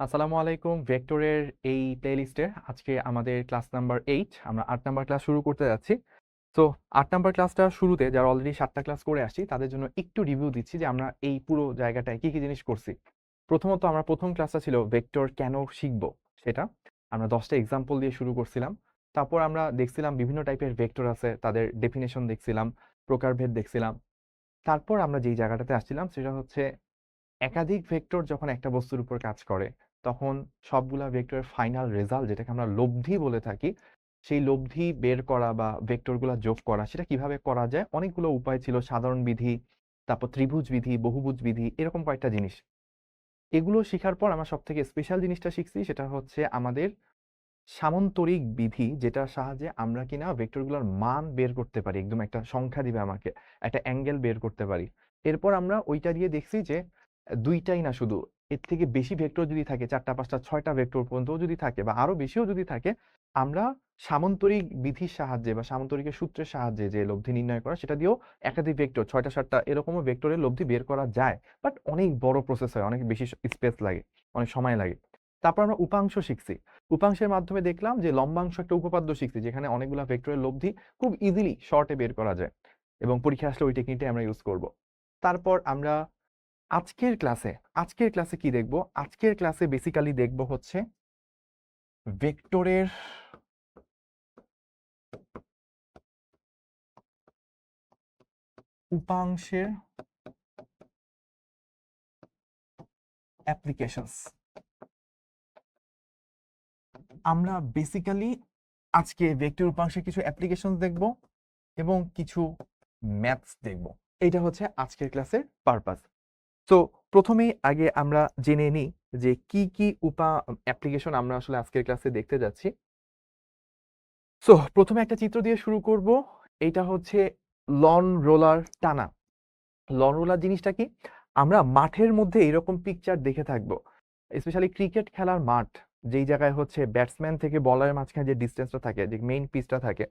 আসসালামু আলাইকুম। ভেক্টরের এই প্লেলিস্টে আজকে আমাদের ক্লাস নাম্বার 8, আমরা 8 নাম্বার ক্লাস শুরু করতে যাচ্ছি। তো 8 নাম্বার ক্লাসটা শুরুতে যারা অলরেডি 7টা ক্লাস করে আসছি তাদের জন্য একটু রিভিউ দিচ্ছি যে আমরা এই পুরো জায়গাটায় কি কি জিনিস করছি। প্রথমত আমরা প্রথম ক্লাসটা ছিল ভেক্টর কেন শিখবো সেটা। আমরা 10টা এক্সাম্পল দিয়ে শুরু করছিলাম। তারপর আমরা দেখছিলাম বিভিন্ন টাইপের ভেক্টর আছে, তাদের ডেফিনেশন দেখছিলাম, প্রকারভেদ দেখছিলাম। তারপর আমরা যেই জায়গাটাতে আসছিলাম সেটা হচ্ছে একাধিক ভেক্টর যখন একটা বস্তুর উপর কাজ করে তখন সবগুলা ভেক্টরের ফাইনাল রেজাল্ট, যেটাকে আমরা লব্ধি বলে থাকি, সেই লব্ধি বের করা বা ভেক্টরগুলো যোগ করা সেটা কিভাবে করা যায় অনেকগুলো উপায় ছিল। সাধারণ বিধি, তারপর ত্রিভুজ বিধি, বহুভুজ বিধি, এরকম কয়েকটা জিনিস। এগুলো শেখার পর আমরা সব থেকে স্পেশাল জিনিসটা শিখছি, সেটা হচ্ছে আমাদের সামন্তরিক বিধি, যেটার সাহায্যে আমরা কিনা ভেক্টরগুলোর মান বের করতে পারি। একদম একটা সংখ্যা দিবে আমাকে, একটা অ্যাঙ্গেল বের করতে পারি। এরপর আমরা ওইটা দিয়ে দেখছি যে দুইটাই না, শুধু এর থেকে বেশি ভেক্টর যদি থাকে, 4টা 5টা 6টা ভেক্টর পর্যন্ত যদি থাকে বা আরো বেশিও যদি থাকে, আমরা সামন্তরিক বিধির সাহায্যে বা সামন্তরিকের সূত্রের সাহায্যে যে লব্ধি নির্ণয় করা সেটা দিয়েও একাধিক ভেক্টর 6টা 7টা এরকমও ভেক্টরের লব্ধি বের করা যায়। বাট অনেক বড় প্রসেস হয়, অনেক বেশি স্পেস লাগে, অনেক সময় লাগে। তারপর আমরা উপাংশ শিখছি। উপাংশের মাধ্যমে দেখলাম যে লম্বাংশ একটা উপপাদ্য শিখছি, যেখানে অনেকগুলো ভেক্টরের লব্ধি খুব ইজিলি শর্টে বের করা যায়, এবং পরীক্ষা আসলে ওই টেকনিকটাই আমরা ইউজ করব। তারপর আমরা আজকের ক্লাসে কি দেখব? আজকের ক্লাসে বেসিক্যালি দেখব হচ্ছে ভেক্টরের উপাংশের অ্যাপ্লিকেশনস। আমরা বেসিক্যালি আজকে ভেক্টর উপাংশের কিছু অ্যাপ্লিকেশনস দেখব এবং কিছু ম্যাথস দেখব। এইটা হচ্ছে আজকের ক্লাসের পারপাস। তো প্রথমেই আগে আমরা জেনে নিই যে কি কি অ্যাপ্লিকেশন আমরা আসলে আজকের ক্লাসে দেখতে যাচ্ছি। সো প্রথমে একটা চিত্র দিয়ে শুরু করব। এটা হচ্ছে লন রোলার টানা। লন রোলার জিনিসটা কি? আমরা মাঠের মধ্যে এরকম পিকচার দেখে থাকবো, স্পেশালি ক্রিকেট খেলার মাঠ, যেই জায়গায় হচ্ছে ব্যাটসম্যান থেকে বলারের মাঝখানে যে ডিস্টেন্সটা থাকে, যে মেইন পিচটা থাকে,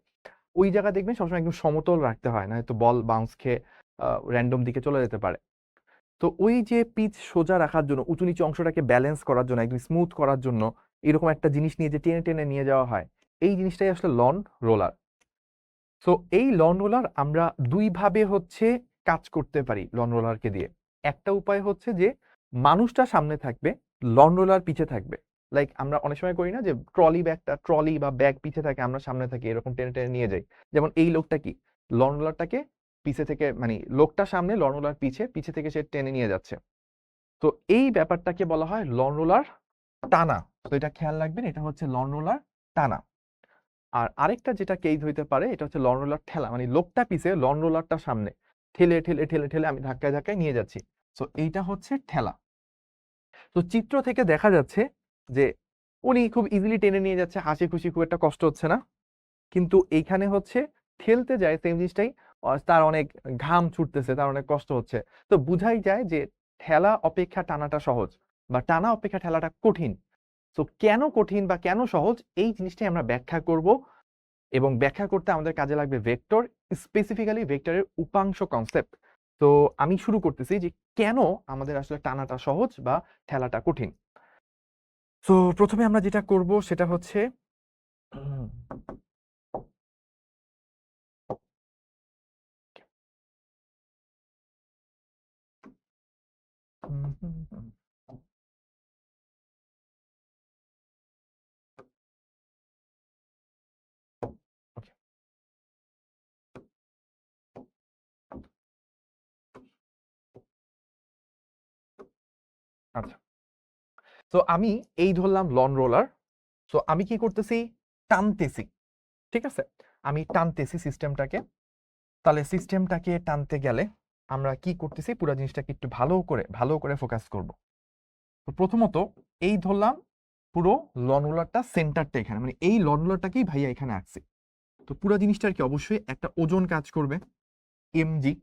ওই জায়গা দেখবেন সবসময় একদম সমতল রাখতে হয়, না হয়তো বল বাউন্স খেয়ে র্যান্ডম দিকে চলে যেতে পারে। তো ওই যে পিচ সোজা রাখার জন্য, উঁচু নিচু অংশটাকে ব্যালেন্স করার জন্য, একদম স্মুথ করার জন্য এরকম একটা জিনিস নিয়ে যে টেনে টেনে নিয়ে যাওয়া হয়, এই জিনিসটাই আসলে লন রোলার। সো এই লন রোলার আমরা দুইভাবে হচ্ছে কাজ করতে পারি লন রোলারকে দিয়ে। একটা উপায় হচ্ছে যে মানুষটা সামনে থাকবে, লন রোলার পিছে থাকবে। লাইক আমরা অনেক সময় করি না যে ট্রলি বা ব্যাগ পিছে থাকে, আমরা সামনে থাকি, এরকম টেনে টেনে নিয়ে যাই। যেমন এই লোকটা কি, লন রোলারটাকে পিছে থেকে, মানে লোকটা সামনে, লন রোলার পিছে, পিছে থেকে সে টেনে নিয়ে যাচ্ছে। তো এই ব্যাপারটাকে বলা হয় লন রোলার টানা। তো এটা খেয়াল রাখবেন, এটা হচ্ছে লন রোলার টানা। আর আরেকটা যেটা কেস হইতে পারে, এটা হচ্ছে লন রোলার ঠেলা, মানে লোকটা পিছে, লন রোলারটা সামনে, ঠেলে ঠেলে ঠেলে ঠেলে আমি ধাক্কায় ধাক্কায় নিয়ে যাচ্ছি। সো এইটা হচ্ছে ঠেলা। তো চিত্র থেকে দেখা যাচ্ছে যে উনি খুব ইজিলি টেনে নিয়ে যাচ্ছে, হাসি খুশি, খুব একটা কষ্ট হচ্ছে না। কিন্তু এইখানে হচ্ছে ঠেলতে যায় সেম জিনিসটাই, তার অনেক ঘাম ছুটতেছে, তার অনেক কষ্ট হচ্ছে। তো বুঝাই যায় যে ঠেলা অপেক্ষা টানাটা সহজ, বা টানা অপেক্ষা ঠেলাটা কঠিন। তো কেন কঠিন বা কেন সহজ, এই জিনিসটাই আমরা ব্যাখ্যা করব। এবং ব্যাখ্যা করতে আমাদের কাজে লাগবে ভেক্টর, স্পেসিফিক্যালি ভেক্টরের উপাংশ কনসেপ্ট। তো আমি শুরু করতেছি যে কেন আমাদের আসলে টানাটা সহজ বা ঠেলাটা কঠিন। তো প্রথমে আমরা যেটা করব সেটা হচ্ছে ওকে, আচ্ছা। তো আমি এই ধরলাম লন রোলার। তো আমি কি করতেছি, টানতেছি, ঠিক আছে, আমি টানতেছি সিস্টেমটাকে। তাহলে সিস্টেমটাকে টানতে গেলে আমরা কি করতেছি, পুরো জিনিসটাকে একটু ভালো করে ফোকাস করব। তো প্রথমত এই ধরলাম পুরো লন রোলারটা সেন্টারটা এখানে, মানে এই লন রোলারটাকেই ভাইয়া এখানে আঁকছি। তো পুরো জিনিসটার কি অবশ্যই একটা ওজন কাজ করবে, এমজি।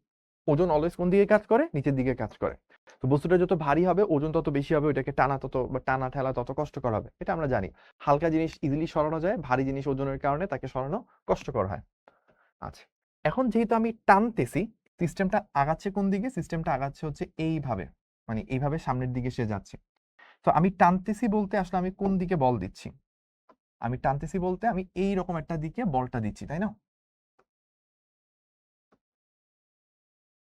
ওজন অলওয়েজ কোন দিকে কাজ করে? নিচের দিকে কাজ করে। তো বস্তুটা যত ভারী হবে ওজন তত বেশি হবে, ওইটাকে টানা তত বা টানা ঠেলা তত কষ্টকর হবে, এটা আমরা জানি। হালকা জিনিস ইজিলি সরানো যায়, ভারী জিনিস ওজনের কারণে তাকে সরানো কষ্টকর হয়। আচ্ছা, এখন যেহেতু আমি টানতেছি, সিস্টেমটা আগাচ্ছে কোন দিকে? সিস্টেমটা আগাচ্ছে হচ্ছে এইভাবে, মানে এইভাবে সামনের দিকে সে যাচ্ছে। তো আমি টানতেছি বলতে আসলে আমি কোন দিকে বল দিচ্ছি? আমি টানতেছি বলতে আমি এই রকম একটা দিকে বলটা দিচ্ছি, তাই না?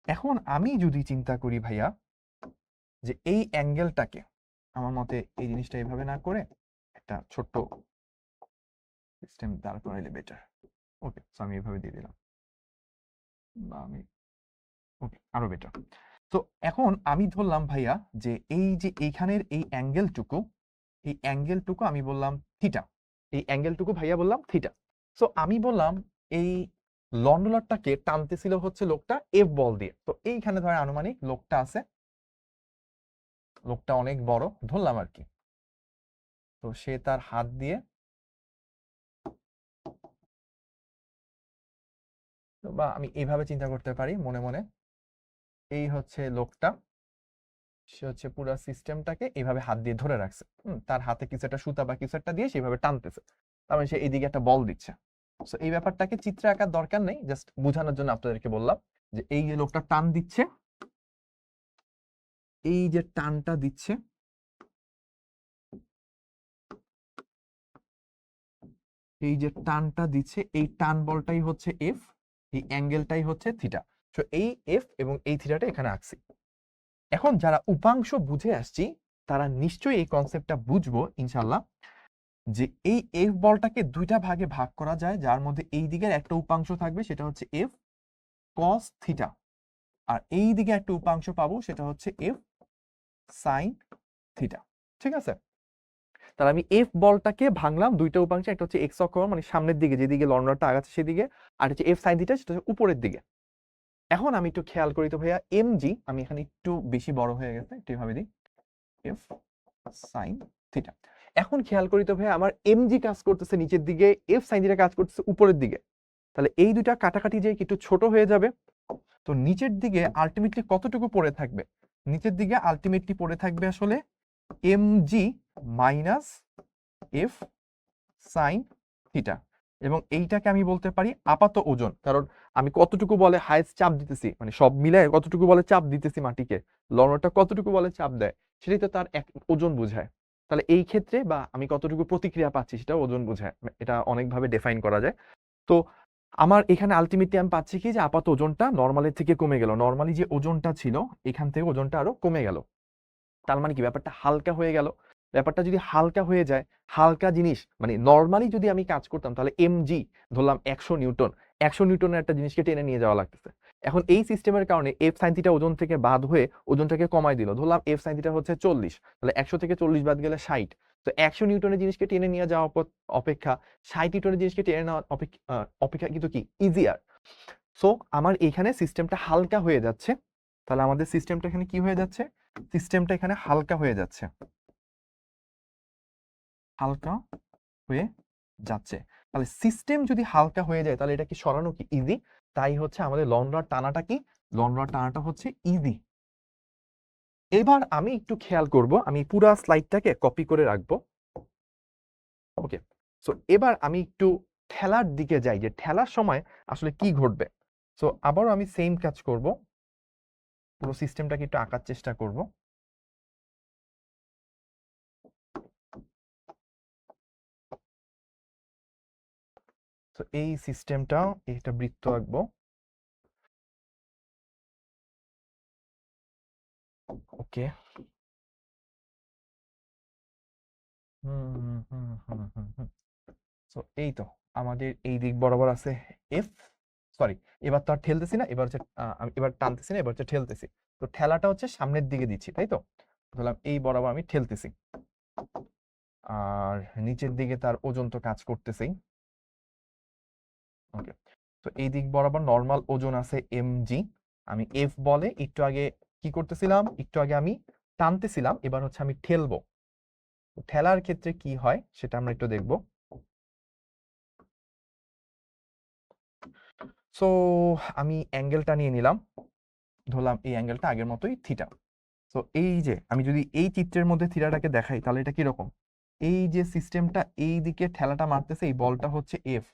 এখন আমি যদি চিন্তা করি ভাইয়া যে এই অ্যাঙ্গেলটাকে আমার মতে এই জিনিসটা এভাবে না করে একটা ছোট্ট সিস্টেম দাঁড় করাইলে বেটার। ওকে, সো আমি এভাবে দিয়ে দিলাম, বা আমি ওকে আরো বেটার। তো এখন আমি ধরলাম ভাইয়া যে এই যে এইখানের এই অ্যাঙ্গেলটুকু আমি বললাম থিটা, এই অ্যাঙ্গেলটুকু ভাইয়া বললাম থিটা। সো আমি বললাম এই লন্ডলারটাকে টানতেছিল হচ্ছে লোকটা এফ বল দিয়ে। তো এইখানে ধরেন আনুমানিক লোকটা আছে, লোকটা অনেক বড় ধরলাম আর কি। তো সে তার হাত দিয়ে, বা আমি এইভাবে চিন্তা করতে পারি মনে মনে, এই হচ্ছে লোকটা, সে হচ্ছে পুরো সিস্টেমটাকে এইভাবে হাত দিয়ে ধরে রাখছে, তার হাতে কিছু একটা সুতা বা কিছু একটা দিয়ে সেভাবে টানতেছে, তার মানে সে এইদিকে একটা বল দিচ্ছে। সো এই ব্যাপারটাকে চিত্রে আঁকার দরকার নেই, জাস্ট বোঝানোর জন্য আপনাদেরকে বললাম যে এই যে লোকটা টান দিচ্ছে, এই যে টানটা দিচ্ছে, এই যে টানটা দিচ্ছে, এই টান বলটাই হচ্ছে এফ, এই অ্যাঙ্গেলটাই হচ্ছে থিটা। সো এই এফ এবং এই থিটাটা এখানে আঁকছি। এখন যারা উপাংশ বুঝে আসছি তারা নিশ্চয়ই এই কনসেপ্টটা বুঝবো ইনশাল্লাহ, যে এই এফ বলটাকে দুইটা ভাগে ভাগ করা যায়, যার মধ্যে এই দিকের একটা উপাংশ থাকবে সেটা হচ্ছে এফ কস থিটা, আর এই দিকে একটা উপাংশ পাবো সেটা হচ্ছে এফ সাইন থিটা। ঠিক আছে, তাহলে আমি এফ বলটাকে ভাঙলাম দুইটা উপাংশে, একটা হচ্ছে এক্স অক্ষ মানে সামনের দিকে যেদিকে লন্ডনটা আগাচ্ছে সেদিকে, আর হচ্ছে এফ সাইন থিটা সেটা হচ্ছে উপরের দিকে। এখন আমি একটু খেয়াল করি তো ভাইয়া, এম জি আমি এখানে একটু বেশি বড় হয়ে গেছে, একটু এভাবে দিই এফ সাইন থিটা। এখন খেয়াল করি তো ভাইয়া আমার এম জি কাজ করতেছে নিচের দিকে, এফ সাইন থিটা কাজ করতেছে উপরের দিকে, তাহলে এই দুইটা কাটাকাটি যে একটু ছোট হয়ে যাবে। তো নিচের দিকে আলটিমেটলি কতটুকু পড়ে থাকবে? নিচের দিকে আলটিমেটলি পড়ে থাকবে আসলে M G minus F sine theta, এবং এইটাকে আমি বলতে পারি আপাত ওজন, কারণ আমি কতটুকু বলে হাইয়েস্ট চাপ দিতেছি, মানে সব মিলায় কতটুকু বলে চাপ দিতেছি মাটিকে, লড়টা কতটুকু বলে চাপ দেয়, সেটাই তো তার এক ওজন বোঝায়। তাহলে এই ক্ষেত্রে বা আমি কতটুকু প্রতিক্রিয়া পাচ্ছি সেটা ওজন বোঝায়, এটা অনেকভাবে ডিফাইন করা যায়। তো আমার এখানে আলটিমেটলি আমি পাচ্ছি কি যে আপাত ওজনটা নর্মালের থেকে কমে গেল, নর্মালি যে ওজনটা ছিল এখান থেকে ওজনটা আরো কমে গেল। তার মানে কি ব্যাপারটা হালকা হয়ে গেল। ব্যাপারটা যদি হালকা হয়ে যায়, হালকা জিনিস মানে নর্মালি যদি আমি কাজ করতাম তাহলে এমজি ধরলাম 100 নিউটন, 100 নিউটনের একটা জিনিসকে টেনে নিয়ে যাওয়া লাগতেছে। এখন এই সিস্টেমের কারণে এফ সাইন থিটা ওজন থেকে বাদ হয়ে ওজনটাকে কমাই দিল, ধরলাম এফ সাইন থিটা হচ্ছে 40, তাহলে 100 থেকে 40 বাদ গেলে 60। তো 100 নিউটনের জিনিসকে টেনে নিয়ে যাওয়া অপেক্ষা 60 নিউটনের জিনিসকে টেনে নেওয়া অপেক্ষা কিন্তু কি ইজিয়ার। সো আমার এখানে সিস্টেমটা হালকা হয়ে যাচ্ছে, তাহলে আমাদের সিস্টেমটা এখানে কি হয়ে যাচ্ছে? সিস্টেমটা এখানে হালকা হয়ে যাচ্ছে, হালকা হয়ে যাচ্ছে। তাহলে সিস্টেম যদি হালকা হয়ে যায় তাহলে এটা কি সরানো কি ইজি? তাই হচ্ছে আমাদের লং রড টানাটা কি, লং রড টানাটা হচ্ছে ইজি। এবার আমি একটু খেয়াল করব, আমি পুরো স্লাইডটাকে কপি করে রাখবো। ওকে, সো এবার আমি একটু ঠেলার দিকে যাই, যে ঠেলার সময় আসলে কি ঘটবে। সো আবারও আমি সেম কাজ করব, পুরো সিস্টেমটাকে একটু আঁকার চেষ্টা করব। তো এই সিস্টেমটা একটা বৃত্ত আঁকবো। ওকে, সো এই তো আমাদের এই দিক বরাবর আছে এফ, সরি এবার তো আর ঠেলতেছি না, এবার হচ্ছে এবার টানতেছি না, এবার হচ্ছে ঠেলতেছি। তো ঠেলাটা হচ্ছে সামনের দিকে দিচ্ছি, তাই তো ধরলাম এই বরাবর আমি ঠেলতেছি, আর নিচের দিকে তার ওজন তো কাজ করতেছেই। ওকে, তো এই দিক বরাবর নর্মাল ওজন আছে এমজি, আমি এফ বলে একটু আগে কি করতেছিলাম, একটু আগে আমি টানতেছিলাম, এবার হচ্ছে আমি ঠেলবো। ঠেলার ক্ষেত্রে কি হয় সেটা আমরা একটু দেখবো। সো আমি অ্যাঙ্গেলটা নিয়ে নিলাম, ধরলাম এই অ্যাঙ্গেলটা আগের মতোই থিটা। তো এই যে আমি যদি এই চিত্রের মধ্যে থিটাটাকে দেখাই তাহলে এটা কিরকম, এই যে সিস্টেমটা এই দিকে ঠেলাটা মারতেছে, এই বলটা হচ্ছে এফ,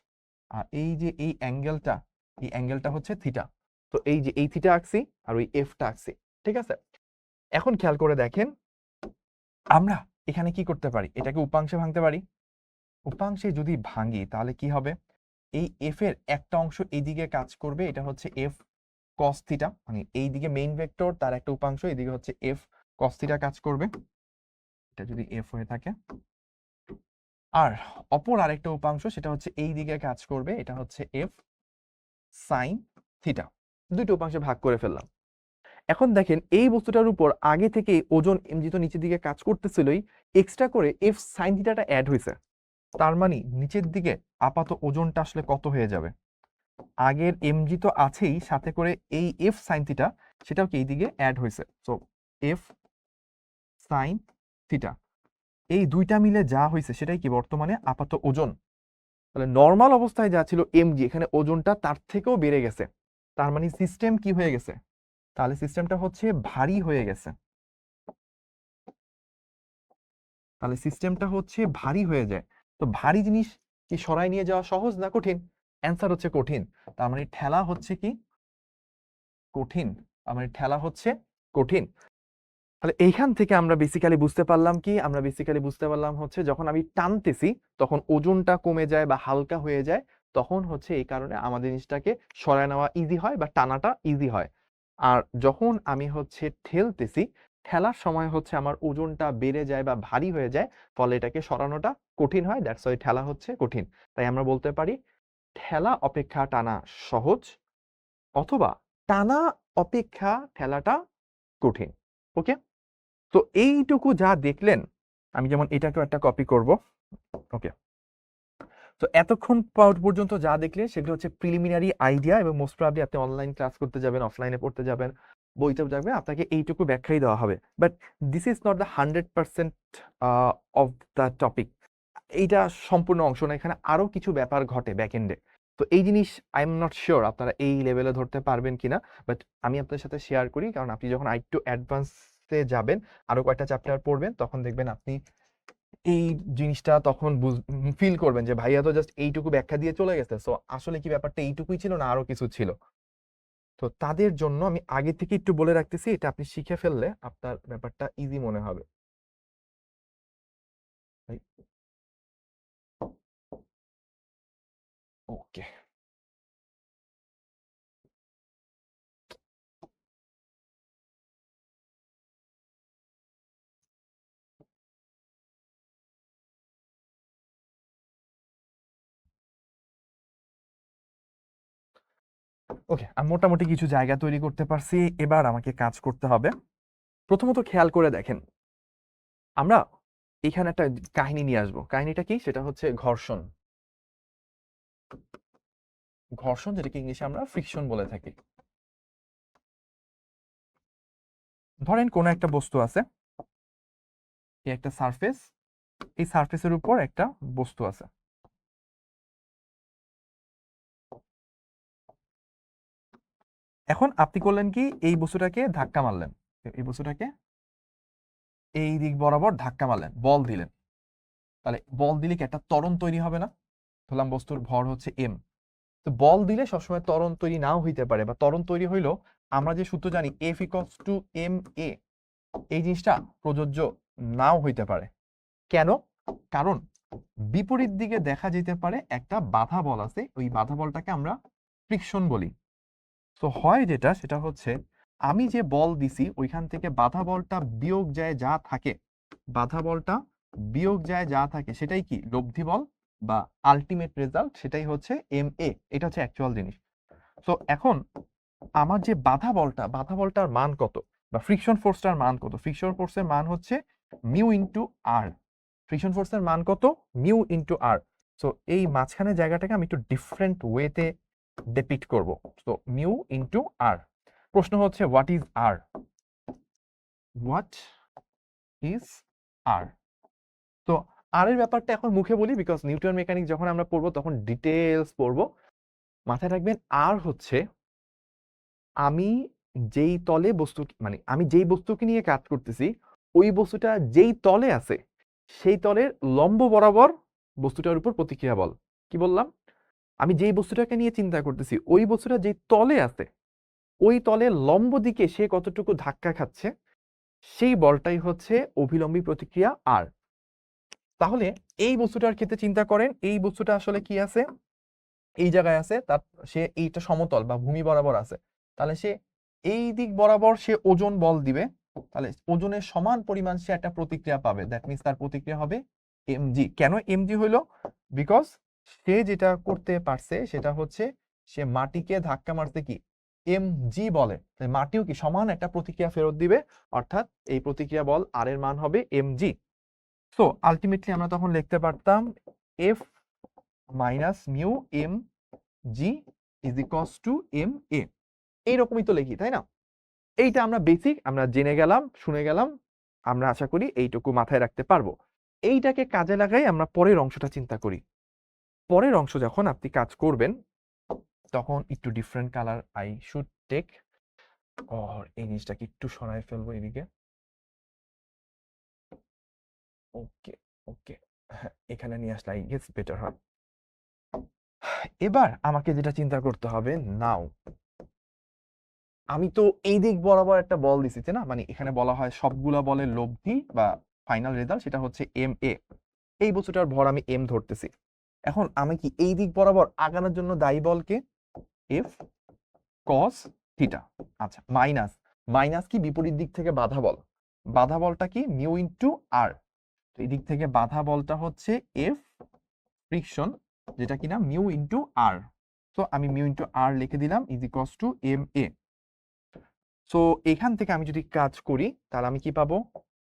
আর এই যে এই অ্যাঙ্গেলটা, এই অ্যাঙ্গেলটা হচ্ছে থিটা। তো এই যে এই থিটা আঁকছি আর ওই এফটা আঁকছি, ঠিক আছে। এখন খেয়াল করে দেখেন আমরা এখানে কি করতে পারি, এটাকে উপাংশে ভাঙতে পারি। উপাংশে যদি ভাঙি তাহলে কি হবে, এই এফ এর একটা অংশ এইদিকে কাজ করবে, এটা হচ্ছে এফ কস থিটা, মানে এইদিকে মেইন ভেক্টর, তার একটা উপাংশ এদিকে হচ্ছে এফ কস থিটা কাজ করবে, এটা যদি এফ হয়ে থাকে। আর অপর আরেকটা উপাংশ সেটা হচ্ছে এই দিকে কাজ করবে, এটা হচ্ছে এফ সাইন থিটা। দুইটা উপাংশে ভাগ করে ফেললাম। এখন দেখেন এই বস্তুটার উপর আগে থেকে ওজন এমজি তো নিচের দিকে কাজ করতেছিলই, এক্সট্রা করে এফ সাইন থিটাটা অ্যাড হয়েছে। তার মানে নিচের দিকে আপাত ওজনটা আসলে কত হয়ে যাবে, আগের এমজি তো আছেই, সাথে করে এই এফ সাইন থিটা সেটাও কি এইদিকে অ্যাড হয়েছে। সো এফ সাইন থিটা, এই দুইটা মিলে যা হয়েছে সেটাই কি বর্তমানে আপাত ওজন। তাহলে নর্মাল অবস্থায় যা ছিল এমজি, এখানে ওজনটা তার থেকেও বেড়ে গেছে। তার মানে সিস্টেম কি হয়ে গেছে, তাহলে সিস্টেমটা হচ্ছে ভারী হয়ে গেছে। তাহলে সিস্টেমটা হচ্ছে ভারী হয়ে যায়। তো ভারী জিনিস কি সরাই নিয়ে যাওয়া সহজ না কঠিন? অ্যান্সার হচ্ছে কঠিন। তার মানে ঠেলা হচ্ছে কি কঠিন, তার মানে ঠেলা হচ্ছে কঠিন। তাহলে এইখান থেকে আমরা বেসিক্যালি বুঝতে পারলাম কি, আমরা বেসিক্যালি বুঝতে পারলাম হচ্ছে যখন আমি টানতেছি তখন ওজনটা কমে যায় বা হালকা হয়ে যায়, তখন হচ্ছে এই কারণে আমাদের জিনিসটাকে সরায় নেওয়া ইজি হয় বা টানাটা ইজি হয়। আর যখন আমি হচ্ছে ঠেলতেছি, ঠেলার সময় হচ্ছে আমার ওজনটা বেড়ে যায় বা ভারী হয়ে যায়, ফলে এটাকে সরানোটা কঠিন হয়, দ্যাটস ওয়াই ঠেলা হচ্ছে কঠিন। তাই আমরা বলতে পারি ঠেলা অপেক্ষা টানা সহজ, অথবা টানা অপেক্ষা ঠেলাটা কঠিন। ওকে, তো এইটুকু যা দেখলেন, আমি যেমন এটাকেও একটা কপি করব। ওকে, তো এতক্ষণ পর্যন্ত যা দেখলেন সেগুলো হচ্ছে প্রিলিমিনারি আইডিয়া, এবং মোস্ট প্রবাবলি আপনি অনলাইন ক্লাস করতে যাবেন, অফলাইনে পড়তে যাবেন, বইতে যাবেন, আপনাকে এইটুকু ব্যাখ্যাই দেওয়া হবে। But this is not the 100% of the topic. এইটা সম্পূর্ণ অংশ না, এখানে আরো কিছু ব্যাপার ঘটে ব্যাক এন্ডে। তো এই জিনিস আই এম নট শিওর আপনারা এই লেভেলে ধরতে পারবেন কিনা, বাট আমি আপনাদের সাথে শেয়ার করি, কারণ আপনি যখন আরেকটু অ্যাডভান্সে যাবেন, আরো কয়েকটা চ্যাপ্টার পড়বেন, তখন দেখবেন আপনি এই জিনিসটা তখন ফিল করবেন যে ভাইয়া তো জাস্ট এইটুকু ব্যাখ্যা দিয়ে চলে গেছে, সো আসলে কি ব্যাপারটা এইটুকুই ছিল না আরো কিছু ছিল। তো তাদের জন্য আমি আগে থেকে একটু বলে রাখতেছি, এটা আপনি শিখে ফেললে আপনার ব্যাপারটা ইজি মনে হবে। ওকে, ওকে, আমি মোটামুটি কিছু জায়গা তৈরি করতে পারছি, এবার আমাকে কাজ করতে হবে। প্রথমত খেয়াল করে দেখেন, আমরা এখানে একটা কাহিনী নিয়ে আসবো। কাহিনীটা কি, সেটা হচ্ছে ঘর্ষণ। ঘর্ষণ যেটাকে ইংলিশে আমরা ফ্রিকশন বলে থাকি। ধরেন কোন একটা বস্তু আছে, এই একটা সারফেস, এই সারফেসের উপর একটা বস্তু আছে। এখন আপনি করলেন কি, এই বস্তুটাকে ধাক্কা মারলেন, এই বস্তুটাকে এই দিক বরাবর ধাক্কা মারলেন, বল দিলেন। তাহলে বল দিলে কি একটা ত্বরণ তৈরি হবে না? ধরলাম বস্তুর ভর হচ্ছে এম, তো বল দিলে সবসময় ত্বরণ তৈরি নাও হইতে পারে, বা ত্বরণ তৈরি হইলেও আমরা যে সূত্র জানি এফ ইকুয়ালস টু এম এ, এই জিনিসটা প্রযোজ্য নাও হইতে পারে। কেন? কারণ বিপরীত দিকে দেখা যেতে পারে একটা বাধা বল আছে, ওই বাধা বলটাকে আমরা ফ্রিকশন বলি। তো হয় যেটা, সেটা হচ্ছে আমি যে বল দিছি ওইখান থেকে বাধা বলটা বিয়োগ যায় যা থাকে, বাধা বলটা বিয়োগ যায় যা থাকে সেটাই কি লব্ধি বল বা আলটিমেট রেজাল্ট, সেটাই হচ্ছে এম এ, এটা হচ্ছে অ্যাকচুয়াল জিনিস। তো এখন আমার যে বাধা বলটার মান কত, বা ফ্রিকশন ফোর্সটার মান কত? ফ্রিকশন ফোর্সের মান হচ্ছে মিউ ইন্টু আর। ফ্রিকশন ফোর্সের মান কত? মিউ ইন্টু আর। সো এই মাঝখানে জায়গাটাকে আমি একটু ডিফারেন্ট ওয়েতে ডেপিক্ট করব। So mu into R. প্রশ্ন হচ্ছে what is R? What is R? তো আর এর ব্যাপারটা এখন মুখে বলি, বিকজ নিউটন মেকানিক্স যখন আমরা পড়বো তখন ডিটেলস পড়বো। মাথায় রাখবেন আর হচ্ছে আমি যেই তলে বস্তু, মানে আমি যেই বস্তুকে নিয়ে কাজ করতেছি, ওই বস্তুটা যেই তলে আছে সেই তলের লম্ব বরাবর বস্তুটার উপর প্রতিক্রিয়া বল। কি বললাম? আমি যেই বস্তুটাকে নিয়ে চিন্তা করতেছি ওই বস্তুটা যেই তলে আছে, ওই তলের লম্ব দিকে সে কতটুকু ধাক্কা খাচ্ছে, সেই বলটাই হচ্ছে অভিলম্বী প্রতিক্রিয়া আর। তাহলে এই বস্তুটার ক্ষেত্রে চিন্তা করেন, এই বস্তুটা আসলে কি আছে, এই জায়গায় আছে, তার সে এইটা সমতল বা ভূমি বরাবর আছে, তাহলে সে এই দিক বরাবর সে ওজন বল দিবে, তাহলে ওজনের সমান পরিমাণ সে একটা প্রতিক্রিয়া পাবে। দ্যাট মিন্স তার প্রতিক্রিয়া হবে এমজি। কেন এমজি হইলো? বিকজ সে যেটা করতে পারছে সেটা হচ্ছে সে মাটিকে ধাক্কা মারতে কি এমজি বলে, মাটিও কি সমান একটা প্রতিক্রিয়া ফেরত দিবে, অর্থাৎ এই প্রতিক্রিয়া বল আর এর মান হবে এমজি। সো আলটিমেটলি আমরা তখন লিখতে পারতাম F minus mu M G is equals to M A. এইরকমই তো লিখি, তাই না? এইটা আমরা বেসিক আমরা জেনে গেলাম, শুনে গেলাম, আমরা আশা করি এইটুকু মাথায় রাখতে পারবো। এইটাকে কাজে লাগাই আমরা পরের অংশটা চিন্তা করি। পরের অংশ যখন আপনি কাজ করবেন তখন একটু different colour I should take, আর এই জিনিসটাকে একটু সরাই ফেলবো এদিকে। ওকে ওকে, হ্যাঁ এখানে নিয়ে আসলে আই গেস বেটার হয়। এবার আমাকে যেটা চিন্তা করতে হবে, নাও আমি তো এই দিক বরাবর একটা বল দিছি, না মানে এখানে বলা হয় সবগুলা বলের লব্ধি বা ফাইনাল রেজাল্ট সেটা হচ্ছে এম এ। এই বস্তুটার ভর আমি এম ধরতেছি। এখন আমি কি এই দিক বরাবর আগানোর জন্য দায়ী বলকে এফ কস থিটা। আচ্ছা, মাইনাস, মাইনাস কি বিপরীত দিক থেকে বাধা বল, বাধা বলটা কি মিউ ইন্টু আর, এই দিক থেকে বাধা বলটা হচ্ছে এফ ফ্রিকশন, যেটা কিনা মিউ ইন্টু আর। তো আমি মিউ ইন্টু আর লিখে দিলাম is equals to M A. So এখান থেকে আমি যদি কাজ করি তাহলে আমি কি পাবো,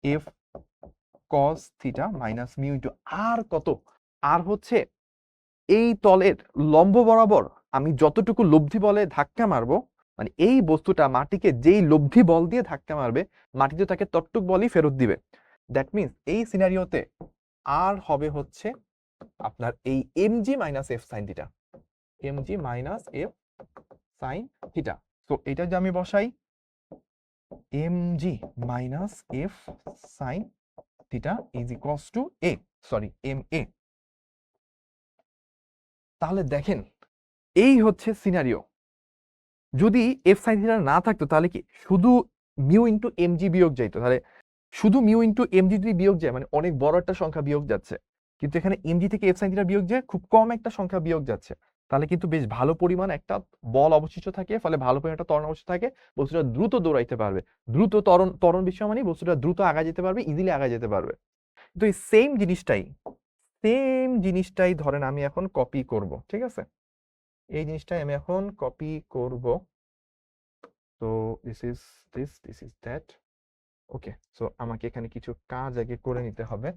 F cos theta minus mu into R, কত আর হচ্ছে এই তলের লম্ব বরাবর আমি যতটুকু লব্ধি বলে ধাক্কা মারবো, মানে এই বস্তুটা মাটিকে যেই লব্ধি বল দিয়ে ধাক্কা মারবে মাটিতে তাকে ততটুক বলই ফেরত দিবে। দ্যাট মিন্স এই সিনারিওতে আর হবে হচ্ছে আপনার এই MG minus F sine theta, MG minus F sine theta. তো এটা যে আমি বসাই mg minus F sine theta is equals to A, sorry M A. তাহলে দেখেন এই হচ্ছে সিনারিও। যদি এফ সাইন থিটা না থাকতো তাহলে কি শুধু মিউ ইন্টু এমজি বিয়োগ যাইতো, তাহলে শুধু মিউ ইন্টু এমজি যদি বিয়োগ যায় মানে অনেক বড় একটা সংখ্যা বিয়োগ যাচ্ছে, কিন্তু এখানে এমজি থেকে এফ সাইন থিটা বিয়োগ যায় খুব কম একটা সংখ্যা বিয়োগ যাচ্ছে, তাহলে কিন্তু বেশ ভালো পরিমাণ একটা বল অবশিষ্ট থাকে, ফলে ভালো পরিমাণ একটা ত্বরণ অবশিষ্ট থাকে, বস্তুটা দ্রুত দৌড়াইতে পারবে, দ্রুত ত্বরণ, ত্বরণ বিষয় মানে বস্তুটা দ্রুত আগায় যেতে পারবে, ইজিলি আগায় যেতে পারবে। তো এই সেম জিনিসটাই ধরেন আমি এখন কপি করব, ঠিক আছে, এই জিনিসটাই আমি এখন কপি করব। তো this is that. Okay, so আমাকে এখানে কিছু কাজ আগে করে নিতে হবে।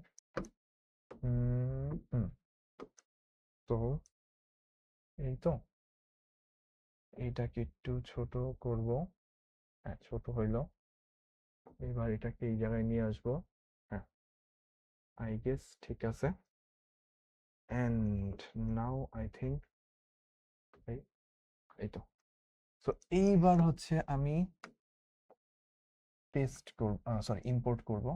তো এই তো এইটাকে একটু ছোট করব, হ্যাঁ ছোট হইলো। এবার এটাকে এই জায়গায় নিয়ে আসবো, হ্যাঁ আই গেস ঠিক আছে। এন্ড নাও আই থিঙ্ক এই তো। তো এইবার হচ্ছে আমি পেস্ট করব, সরি ইম্পোর্ট করব।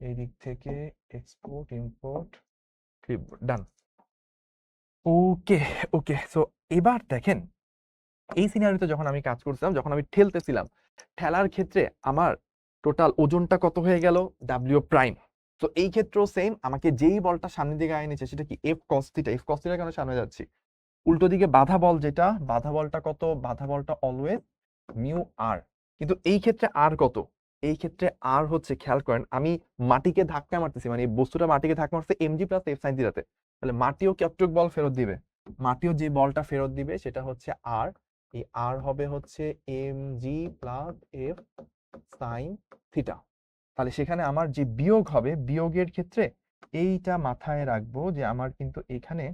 এই দিক থেকে এক্সপোর্ট ইম্পোর্ট ক্লিপবোর্ড ডান। ওকে ওকে, সো এবার দেখেন এই সিনারিওতে যখন আমি কাজ করছিলাম, যখন আমি ঠেলতেছিলাম, ঠেলার ক্ষেত্রে আমার টোটাল ওজনটা কত হয়ে গেল, ডাব্লিউ প্রাইম। তো এই ক্ষেত্রেও সেম, আমাকে যেই বলটা সামনের দিকে আয় নিচ্ছে সেটা কি F cos theta, F cos theta কেন সামনে যাচ্ছি, উল্টো দিকে বাধা বল যেটা, বাধা বলটা কত, বাধা বলটা অলওয়েজ মিউ আর, কিন্তু এই ক্ষেত্রে আর কত, এই ক্ষেত্রে আর হচ্ছে খেয়াল করেন আমি মাটিকে ধাক্কা মারতেছি, মানে এই বস্তুটা মাটিকে ধাক্কা মারছে এমজি প্লাস এফ সাইন থিটাতে, তাহলে মাটিও কতটুক বল ফেরত দিবে, মাটিও যে বলটা ফেরত দিবে সেটা হচ্ছে আর, এই আর হবে হচ্ছে MG plus F sine theta. তাহলে সেখানে আমার যে বিয়োগ হবে, বিয়োগের ক্ষেত্রে এইটা মাথায় রাখবো যে আমার কিন্তু এখানে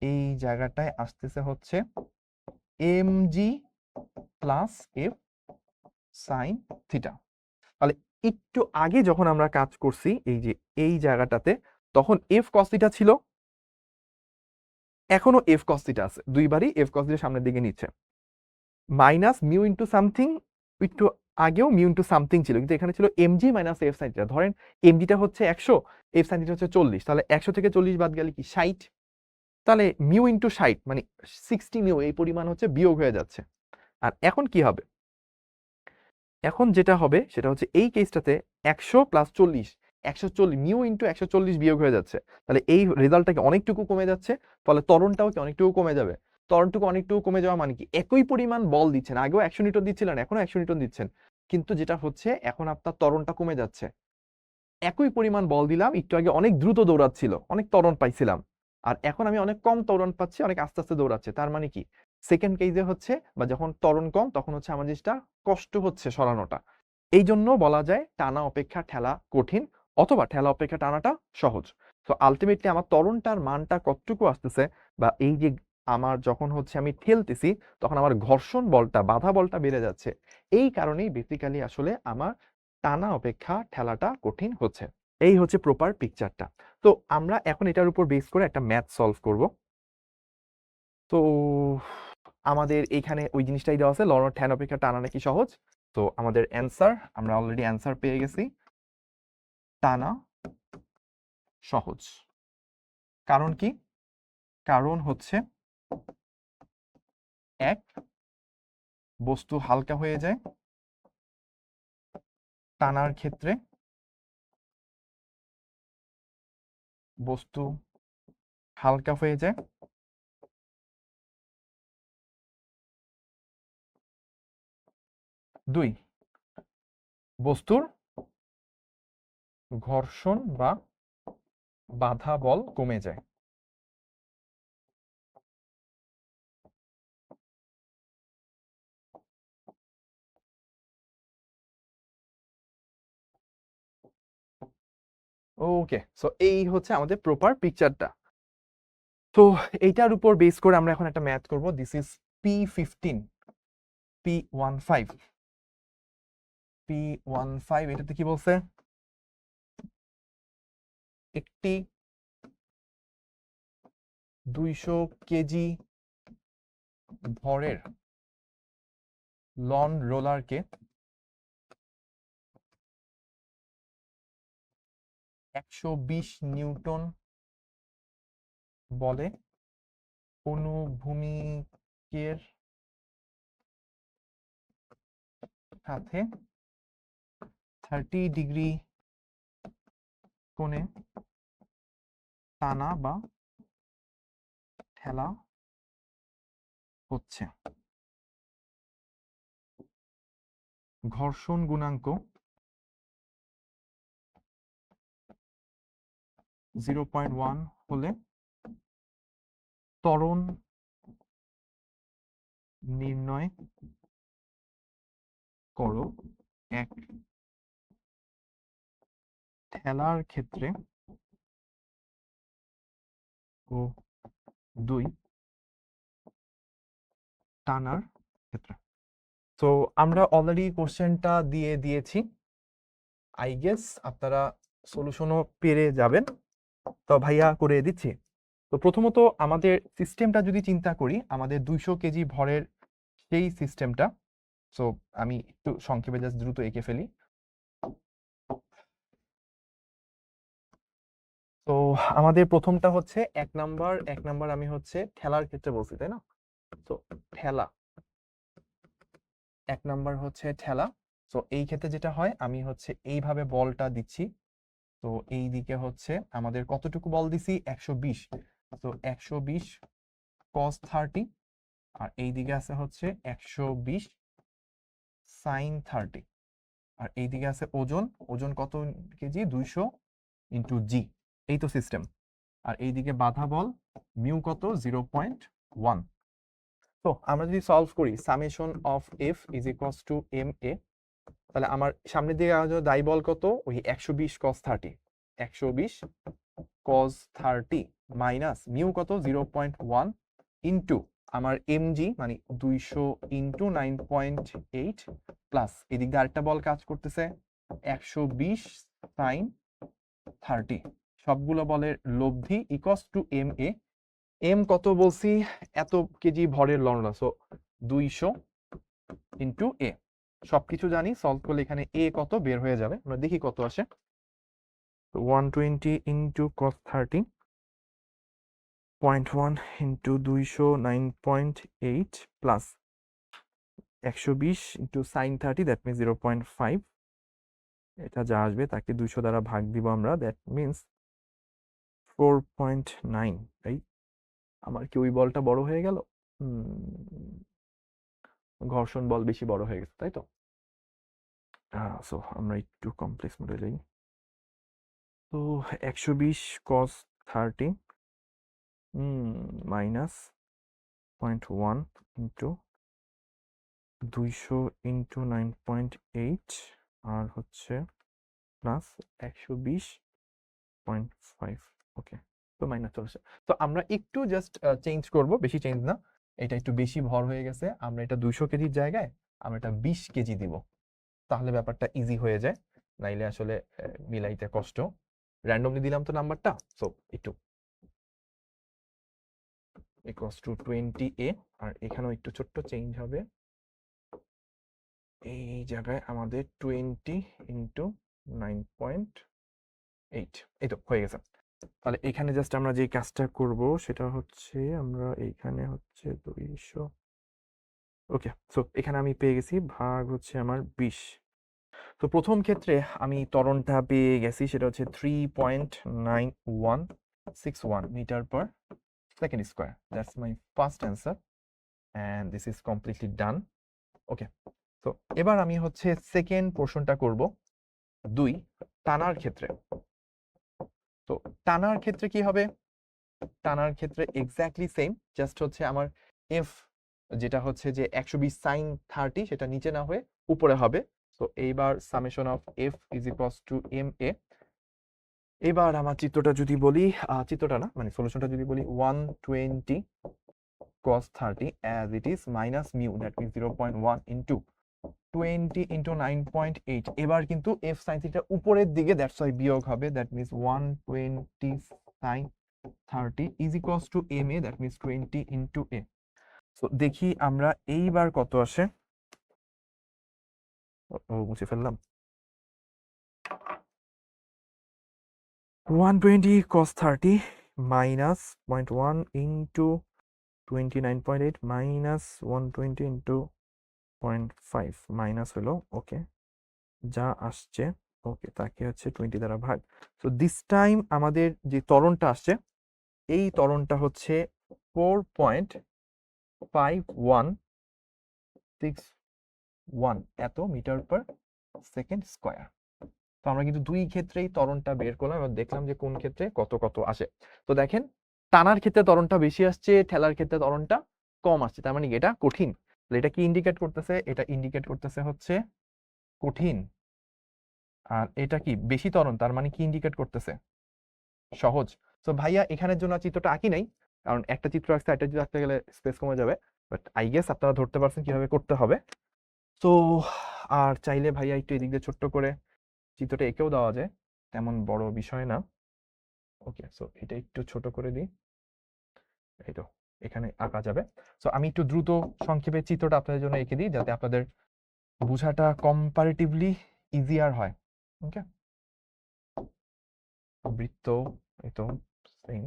এই জায়গাটায় আসতেছে হচ্ছে MG plus F sine theta. তাহলে একটু আগে যখন আমরা কাজ করছি এই যে এই জায়গাটাতে, তখন এফ কস থিটা ছিল, এখনো এফ কস থিটা আছে, দুইবারই এফ কস থিটা সামনের দিকে নিচ্ছে, মাইনাস মিউ ইন্টু সামথিং, একটু আগেও মিউ ইন্টু সামথিং ছিল, কিন্তু এখানে ছিল MG minus F sine theta. ধরেন এমজিটা হচ্ছে 100, এফ সাইন থিটা হচ্ছে 40, তাহলে 100 থেকে 40 বাদ গেলে কি 60, তাহলে মিউ ইন্টু 60 মানে 60 মিউ, এই পরিমাণ হচ্ছে বিয়োগ হয়ে যাচ্ছে। আর এখন কি হবে, এখন যেটা হবে সেটা হচ্ছে এই কেসটাতে 100 প্লাস 40, 140 মিউ ইন্টু 140 বিয়োগ হয়ে যাচ্ছে, তাহলে এই রেজাল্টটাকে অনেকটুকু কমে যাচ্ছে, ফলে ত্বরণটাও কি অনেকটুকু কমে যাবে। ত্বরণটুকু অনেকটুকু কমে যাওয়া মানে কি, একই পরিমাণ বল দিচ্ছেন, আগেও 100 নিউটন দিচ্ছিলেন, এখনো 100 নিউটন দিচ্ছেন, কিন্তু যেটা হচ্ছে এখন আপনার ত্বরণটা কমে যাচ্ছে। একই পরিমাণ বল দিলাম, একটু আগে অনেক দ্রুত দৌড়াচ্ছিল, অনেক ত্বরণ পাইছিলাম, আর এখন আমি অনেক কম ত্বরণ পাচ্ছি, অনেক আস্তে আস্তে দৌড়াচ্ছে। তার মানে কি, সেকেন্ড কেজে হচ্ছে বা যখন ত্বরণ কম তখন হচ্ছে আমার জিনিসটা কষ্ট হচ্ছে সরানোটা। এই জন্য বলা যায় টানা অপেক্ষা ঠেলা কঠিন, অথবা ঠেলা অপেক্ষা টানাটা সহজ। তো আলটিমেটলি আমার ত্বরণটার মানটা কতটুকু আসতেছে, বা এই যে আমার যখন হচ্ছে আমি ঠেলতেছি তখন আমার ঘর্ষণ বলটা, বাধা বলটা বেড়ে যাচ্ছে, এই কারণেই বেসিক্যালি আসলে আমার টানা অপেক্ষা ঠেলাটা কঠিন হচ্ছে। এই হচ্ছে প্রপার পিকচারটা। তো আমরা এখন এটার উপর বেস করে একটা ম্যাথ সলভ করব। তো আমাদের এইখানে ওই জিনিসটাই দেওয়া আছে, লন ঠ্যান অপেক্ষা টানা নাকি সহজ। তো আমাদের অ্যান্সার, আমরা অলরেডি অ্যান্সার পেয়ে গেছি, টানা সহজ। কারণ কি, কারণ হচ্ছে এক, বস্তু হালকা হয়ে যায় টানার ক্ষেত্রে, বস্তু হালকা হয়ে যায়। দুই, বস্তুর ঘর্ষণ বা বাধা বল কমে যায়। ওকে, সো এই হচ্ছে আমাদের প্রপার পিকচারটা। তো এইটার উপর বেস করে আমরা এখন একটা ম্যাথ করব। This is P15, P15, P15। এটাতে কি বলছে, একটি 200 কেজি ভরের লন রোলারকে 120 নিউটন বলে অনুভূমিকের সাথে 30 ডিগ্রি কোণে টানা বা ঠেলা হচ্ছে। ঘর্ষণ গুণাঙ্ক 0.1 হলে ত্বরণ নির্ণয় করো। এক, ঠেলার ক্ষেত্রে ও দুই, টানার ক্ষেত্রে। তো আমরা অলরেডি কোশ্চেনটা দিয়ে দিয়েছি, আই গেস আপনারা সলিউশনও পেরে যাবেন। তো ভাইয়া করে দিচ্ছি। তো প্রথমত আমাদের সিস্টেমটা যদি চিন্তা করি, আমাদের 200 কেজি ভরের সেই সিস্টেমটা, সো আমি একটু সংক্ষেপে জাস্ট দ্রুত এঁকে ফেলি। তো আমাদের প্রথমটা হচ্ছে এক নাম্বার আমি হচ্ছে ঠেলার ক্ষেত্রে বলছি, তাই না? তো ঠেলা, এক নাম্বার হচ্ছে ঠেলা। তো এই ক্ষেত্রে যেটা হয়, আমি হচ্ছে এইভাবে বলটা দিচ্ছি। তো এই দিকে হচ্ছে আমাদের কতটুকু বল দিছি, 120। তো 120 cos 30, আর এই দিকে আছে হচ্ছে 120 sin 30, আর এই দিকে আছে ওজন, ওজন কত কেজি, 200 ইন্টু জি। এই তো সিস্টেম। আর এইদিকে বাধা বল মিউ কত, 0.1। তো আমরা যদি সলভ করি, summation of F is equals to M A, তাহলে আমার সামনের দিকে দায়ী বল কত, ওই 120 cos 30, 120 cos 30 মাইনাস মিউ কত, 0.1 ইন্টু আমার এমজি মানে 200 ইন্টু 9.8 প্লাস এদিক দিয়ে আরেকটা বল কাজ করতেছে 120 sin 30, সবগুলো বলের লব্ধি equals to M A. M কত বলছি, এত কেজি ভরের লড়না, সো 200 ইন্টু এ, সবকিছু জানি, সলভ করলে এখানে এ কত বের হয়ে যাবে, আমরা দেখি কত আসে। 120 into cos 30, 0.1 into 200 9.8 plus 120 into sign 30, that means 0.5। এটা যা আসবে তাকে 200 দ্বারা ভাগ দিব আমরা, দ্যাট মিনস 4.9। এই আমার কি ওই বলটা বড় হয়ে গেল? ঘর্ষণ বল বেশি বড় হয়ে গেছে, তাই তো? সো আমরা একটু কমপ্লেক্স মোডে যাই। তো 120 cos 30 মাইনাস 0.1 ইন্টু 200 ইন্টু 9.8 আর হচ্ছে প্লাস 120.5। ওকে, তো মাইনাস চলে আসে। তো আমরা একটু জাস্ট চেঞ্জ করব, বেশি চেঞ্জ না। এটা একটু বেশি ভর হয়ে গেছে, আমরা এটা 200 কেজির জায়গায় আমরা এটা 20 কেজি দিব, তাহলে ব্যাপারটা ইজি হয়ে যায়। নাইলে আসলে মিলাইতে কষ্ট। র্যান্ডমলি দিলাম তো নাম্বারটা, সো একটু ইকুয়ালস টু 20a, আর এখানেও একটু ছোট্ট চেঞ্জ হবে। এই জায়গায় আমাদের 20 ইন্টু 9.8, এই তো হয়ে গেছে। তাহলে এখানে জাস্ট আমরা যে কাজটা করব সেটা হচ্ছে আমরা এইখানে হচ্ছে 200। ওকে, সো এখানে আমি পেয়ে গেছি ভাগ হচ্ছে আমার 20। তো প্রথম ক্ষেত্রে আমি ত্বরণটা পেয়ে গেছি, সেটা হচ্ছে 3.9161 metre per second square. That's my first answer and this is completely done. Okay, তো এবার আমি হচ্ছে সেকেন্ড পোর্শনটা করব 2 টানার ক্ষেত্রে। তো টানার ক্ষেত্রে কি হবে? টানার ক্ষেত্রে এক্স্যাক্টলি সেম, জাস্ট হচ্ছে আমার এফ যেটা হচ্ছে যে 120 sin 30 সেটা নিচে না হয়ে উপরে হবে। তো এইবার summation of F is equals to M A. এবার আমার চিত্রটা যদি বলি, চিত্রটা না মানে সলিউশনটা যদি বলি, 120 cos 30 as it is minus mu, that means 0.1 into 20 into 9.8। এবার কিন্তু f sin theta উপরের দিকে, দ্যাটস ওয়াই বিয়োগ হবে, that means 120 sin 30 is equals to ma, that means 20 into a। So দেখি আমরা এইবার কত আসে। মুছে ফেললাম। 120 cos 30 minus 0.1 into 29.8 minus 120 into 0.5 minus হলো, ওকে, যা আসছে ওকে তাকে হচ্ছে 20 দ্বারা ভাগ। সো দিস টাইম আমাদের যে ত্বরণটা আসছে, এই ত্বরণটা হচ্ছে 4.5161 এত মিটার পার সেকেন্ড স্কোয়ার। তো আমরা কিন্তু দুই ক্ষেত্রেই ত্বরণটা বের করলাম এবং দেখলাম যে কোন ক্ষেত্রে কত কত আসে। তো দেখেন, টানার ক্ষেত্রে ত্বরণটা বেশি আসছে, ঠেলার ক্ষেত্রে ত্বরণটা কম আসছে, তার মানে এটা কঠিন। এটা কি ইন্ডিকেট করতেছে? এটা ইন্ডিকেট করতেছে হচ্ছে কঠিন। আর এটা কি বেশি ত্বরণ, তার মানে কি ইন্ডিকেট করতেছে? সহজ। তো ভাইয়া এখানের জন্য চিত্রটা আঁকি নাই, কারণ একটা চিত্র আঁকতে একটা চিত্র আঁকতে গেলে স্পেস কমে যাবে, বাট আই গেস আপনারা ধরতে পারছেন কিভাবে করতে হবে। তো আর চাইলে ভাইয়া একটু এদিক দিয়ে ছোট্ট করে চিত্রটা এঁকেও দেওয়া যায়, তেমন বড় বিষয় না। ওকে, সো এটা একটু ছোট করে দিই, এই তো এখানে আঁকা যাবে। সো আমি একটু দ্রুত সংক্ষেপে চিত্রটা আপনাদের জন্য এঁকে দিই, যাতে আপনাদের বোঝাটা কম্পারেটিভলি ইজিয়ার হয়। ওকে, বৃত্ত, এই তো same.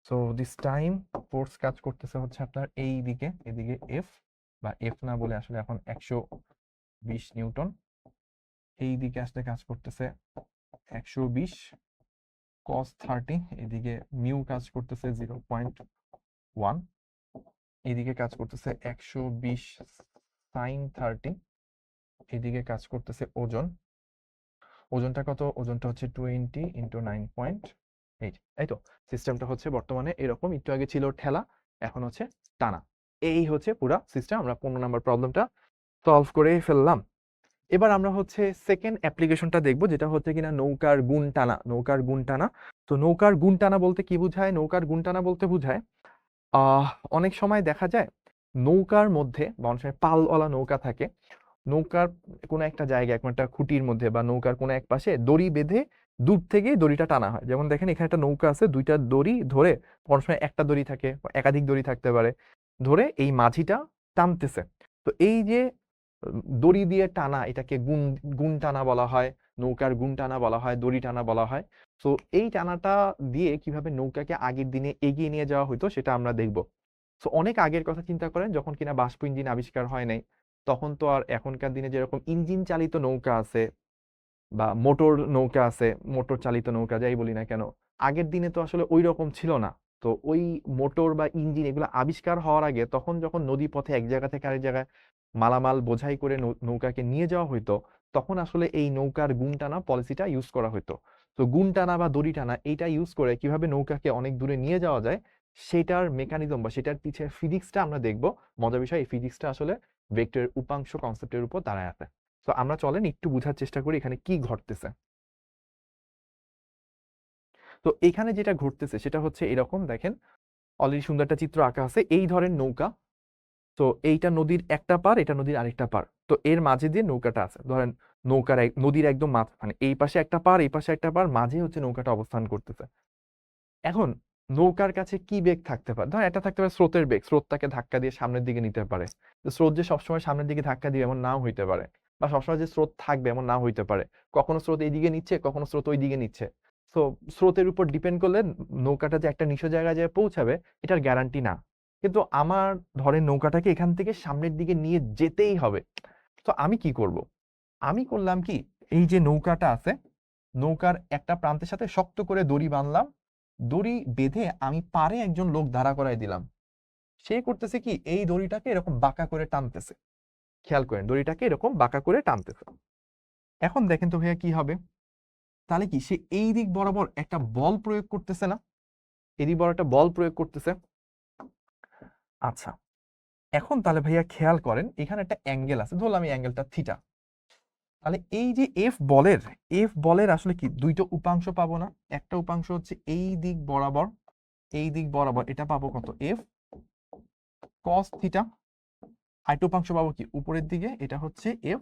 So this time force কাজ করতেছে হচ্ছে আপনার এই দিকে, এদিকে এফ, বা এফ না বলে আসলে এখন 120 নিউটন। এই দিকে আসলে কাজ করতেছে 120 cos 30, এদিকে মিউ কাজ করতেছে 0.1, এদিকে কাজ করতেছে 120 sin 30, এদিকে কাজ করতেছে ওজন। ওজনটা কত? ওজনটা হচ্ছে 20 ইন্টু 9.8। এই তো সিস্টেমটা হচ্ছে বর্তমানে এরকম। একটু আগে ছিল ঠেলা, এখন হচ্ছে টানা। এই হচ্ছে পুরো সিস্টেম। আমরা 15 নম্বর প্রবলেমটা সলভ করে ফেললাম। এবার আমরা হচ্ছে সেকেন্ড অ্যাপ্লিকেশনটা দেখব, যেটা হচ্ছে কিনা নৌকার গুণ টানা। নৌকার গুণ টানা। তো নৌকার গুণ টানা বলতে কি বোঝায়? নৌকার গুণ টানা বলতে বোঝায় অনেক সময় দেখা যায় নৌকার মধ্যে, বা অনেক সময় পালওয়ালা নৌকা থাকে, নৌকার কোনো একটা জায়গায়, কোনো একটা খুঁটির মধ্যে বা নৌকার কোনো এক পাশে দড়ি বেঁধে দূর থেকে দড়িটা টানা হয়। যেমন দেখেন এখানে একটা নৌকা আছে, দুইটা দড়ি ধরে, অনেক সময় একটা দড়ি থাকে বা একাধিক দড়ি থাকতে পারে, ধরে এই মাঝিটা টানতেছে। তো এই যে দড়ি দিয়ে টানা, এটাকে গুণ গুণ টানা বলা হয়, নৌকার গুণ টানা বলা হয়, দড়ি টানা বলা হয়। তো এই টানাটা দিয়ে কিভাবে নৌকাকে আগের দিনে এগিয়ে নিয়ে যাওয়া হতো সেটা আমরা দেখব। সো অনেক আগের কথা চিন্তা করেন, যখন কিনা বাষ্প ইঞ্জিন আবিষ্কার হয় নাই, তখন তো আর এখনকার দিনে যেরকম ইঞ্জিন চালিত নৌকা আছে বা মোটর নৌকা আছে, মোটর চালিত নৌকা যাই বলি না কেন, আগের দিনে তো আসলে ওই রকম ছিল না। তো ওই মোটর বা ইঞ্জিন এগুলো আবিষ্কার হওয়ার আগে, তখন যখন নদী পথে এক জায়গা থেকে আরেক জায়গায় মালামাল বোঝাই করে নৌকাকে নিয়ে যাওয়া হইতো, তখন আসলে এই নৌকার গুণ টানা পলিসিটা ইউজ করা হইতো। তো গুণ টানা বা দড়ি টানা এইটা ইউজ করে কিভাবে নৌকাকে অনেক দূরে নিয়ে যাওয়া যায়, সেটার মেকানিজম বা সেটার পিছে ফিজিক্সটা আমরা দেখব। মজার বিষয়, এই ফিজিক্সটা আসলে ভেক্টরের উপাংশ কনসেপ্টের উপর দাঁড়ায় আছে। তো আমরা চলেন একটু বোঝার চেষ্টা করি এখানে কি ঘটতেছে। তো এখানে যেটা ঘটতেছে সেটা হচ্ছে এরকম, দেখেন অলরেডি সুন্দর একটা চিত্র আঁকা আছে। এই ধরেন নৌকা, তো এইটা নদীর একটা পার, এটা নদীর আরেকটা পার, তো এর মাঝে দিয়ে নৌকাটা আছে। ধরেন নদীর একদম মাঝ, মানে এই পাশে একটা পার, এই পাশে একটা পার, মাঝে হচ্ছে নৌকাটা অবস্থান করতেছে। এখন নৌকার কাছে কি বেগ থাকতে পারে? ধর এটা থাকতে পারে স্রোতের বেগ, স্রোত তাকে ধাক্কা দিয়ে সামনের দিকে নিতে পারে। তো স্রোত যে সবসময় সামনের দিকে ধাক্কা দিবে এমন নাও হইতে পারে, বা সবসময় যে স্রোত থাকবে এমন নাও হইতে পারে। কখনো স্রোত এইদিকে নিচ্ছে, কখনো স্রোত ওই দিকে নিচ্ছে। তো স্রোতের উপর ডিপেন্ড করলে নৌকাটা যে একটা নিশু জায়গায় যায় পৌঁছাবে, এটার গ্যারান্টি না। কিন্তু আমার ধরেন নৌকাটাকে এখান থেকে সামনের দিকে নিয়ে যেতেই হবে। তো আমি কি করব? আমি করলাম কি, এই যে নৌকাটা আছে, নৌকার একটা প্রান্তের সাথে শক্ত করে দড়ি বাঁধলাম। দড়ি বেঁধে আমি পারে একজন লোক দাঁড়া করাই দিলাম। সে করতেছে কি, এই দড়িটাকে এরকম বাঁকা করে টানতেছে। খেয়াল করেন, দড়িটাকে এরকম বাঁকা করে টানতেছে। এখন দেখেন তো ভাইয়া কি হবে, তাহলে কি সে এই দিক বরাবর একটা বল প্রয়োগ করতেছে না? এদিক বরাবর একটা বল প্রয়োগ করতেছে। আচ্ছা, এখন তাহলে ভাইয়া খেয়াল করেন, এখানে একটা অ্যাঙ্গেল আছে, ধরলাম এই অ্যাঙ্গেলটা থিটা। তাহলে এই যে এফ বলের আসলে কি দুইটা উপাংশ পাবো না? একটা উপাংশ হচ্ছে এই দিক বরাবর, এই দিক বরাবর এটা পাবো কত, এফ কস থিটা। আরেকটা উপাংশ পাবো কি উপরের দিকে, এটা হচ্ছে এফ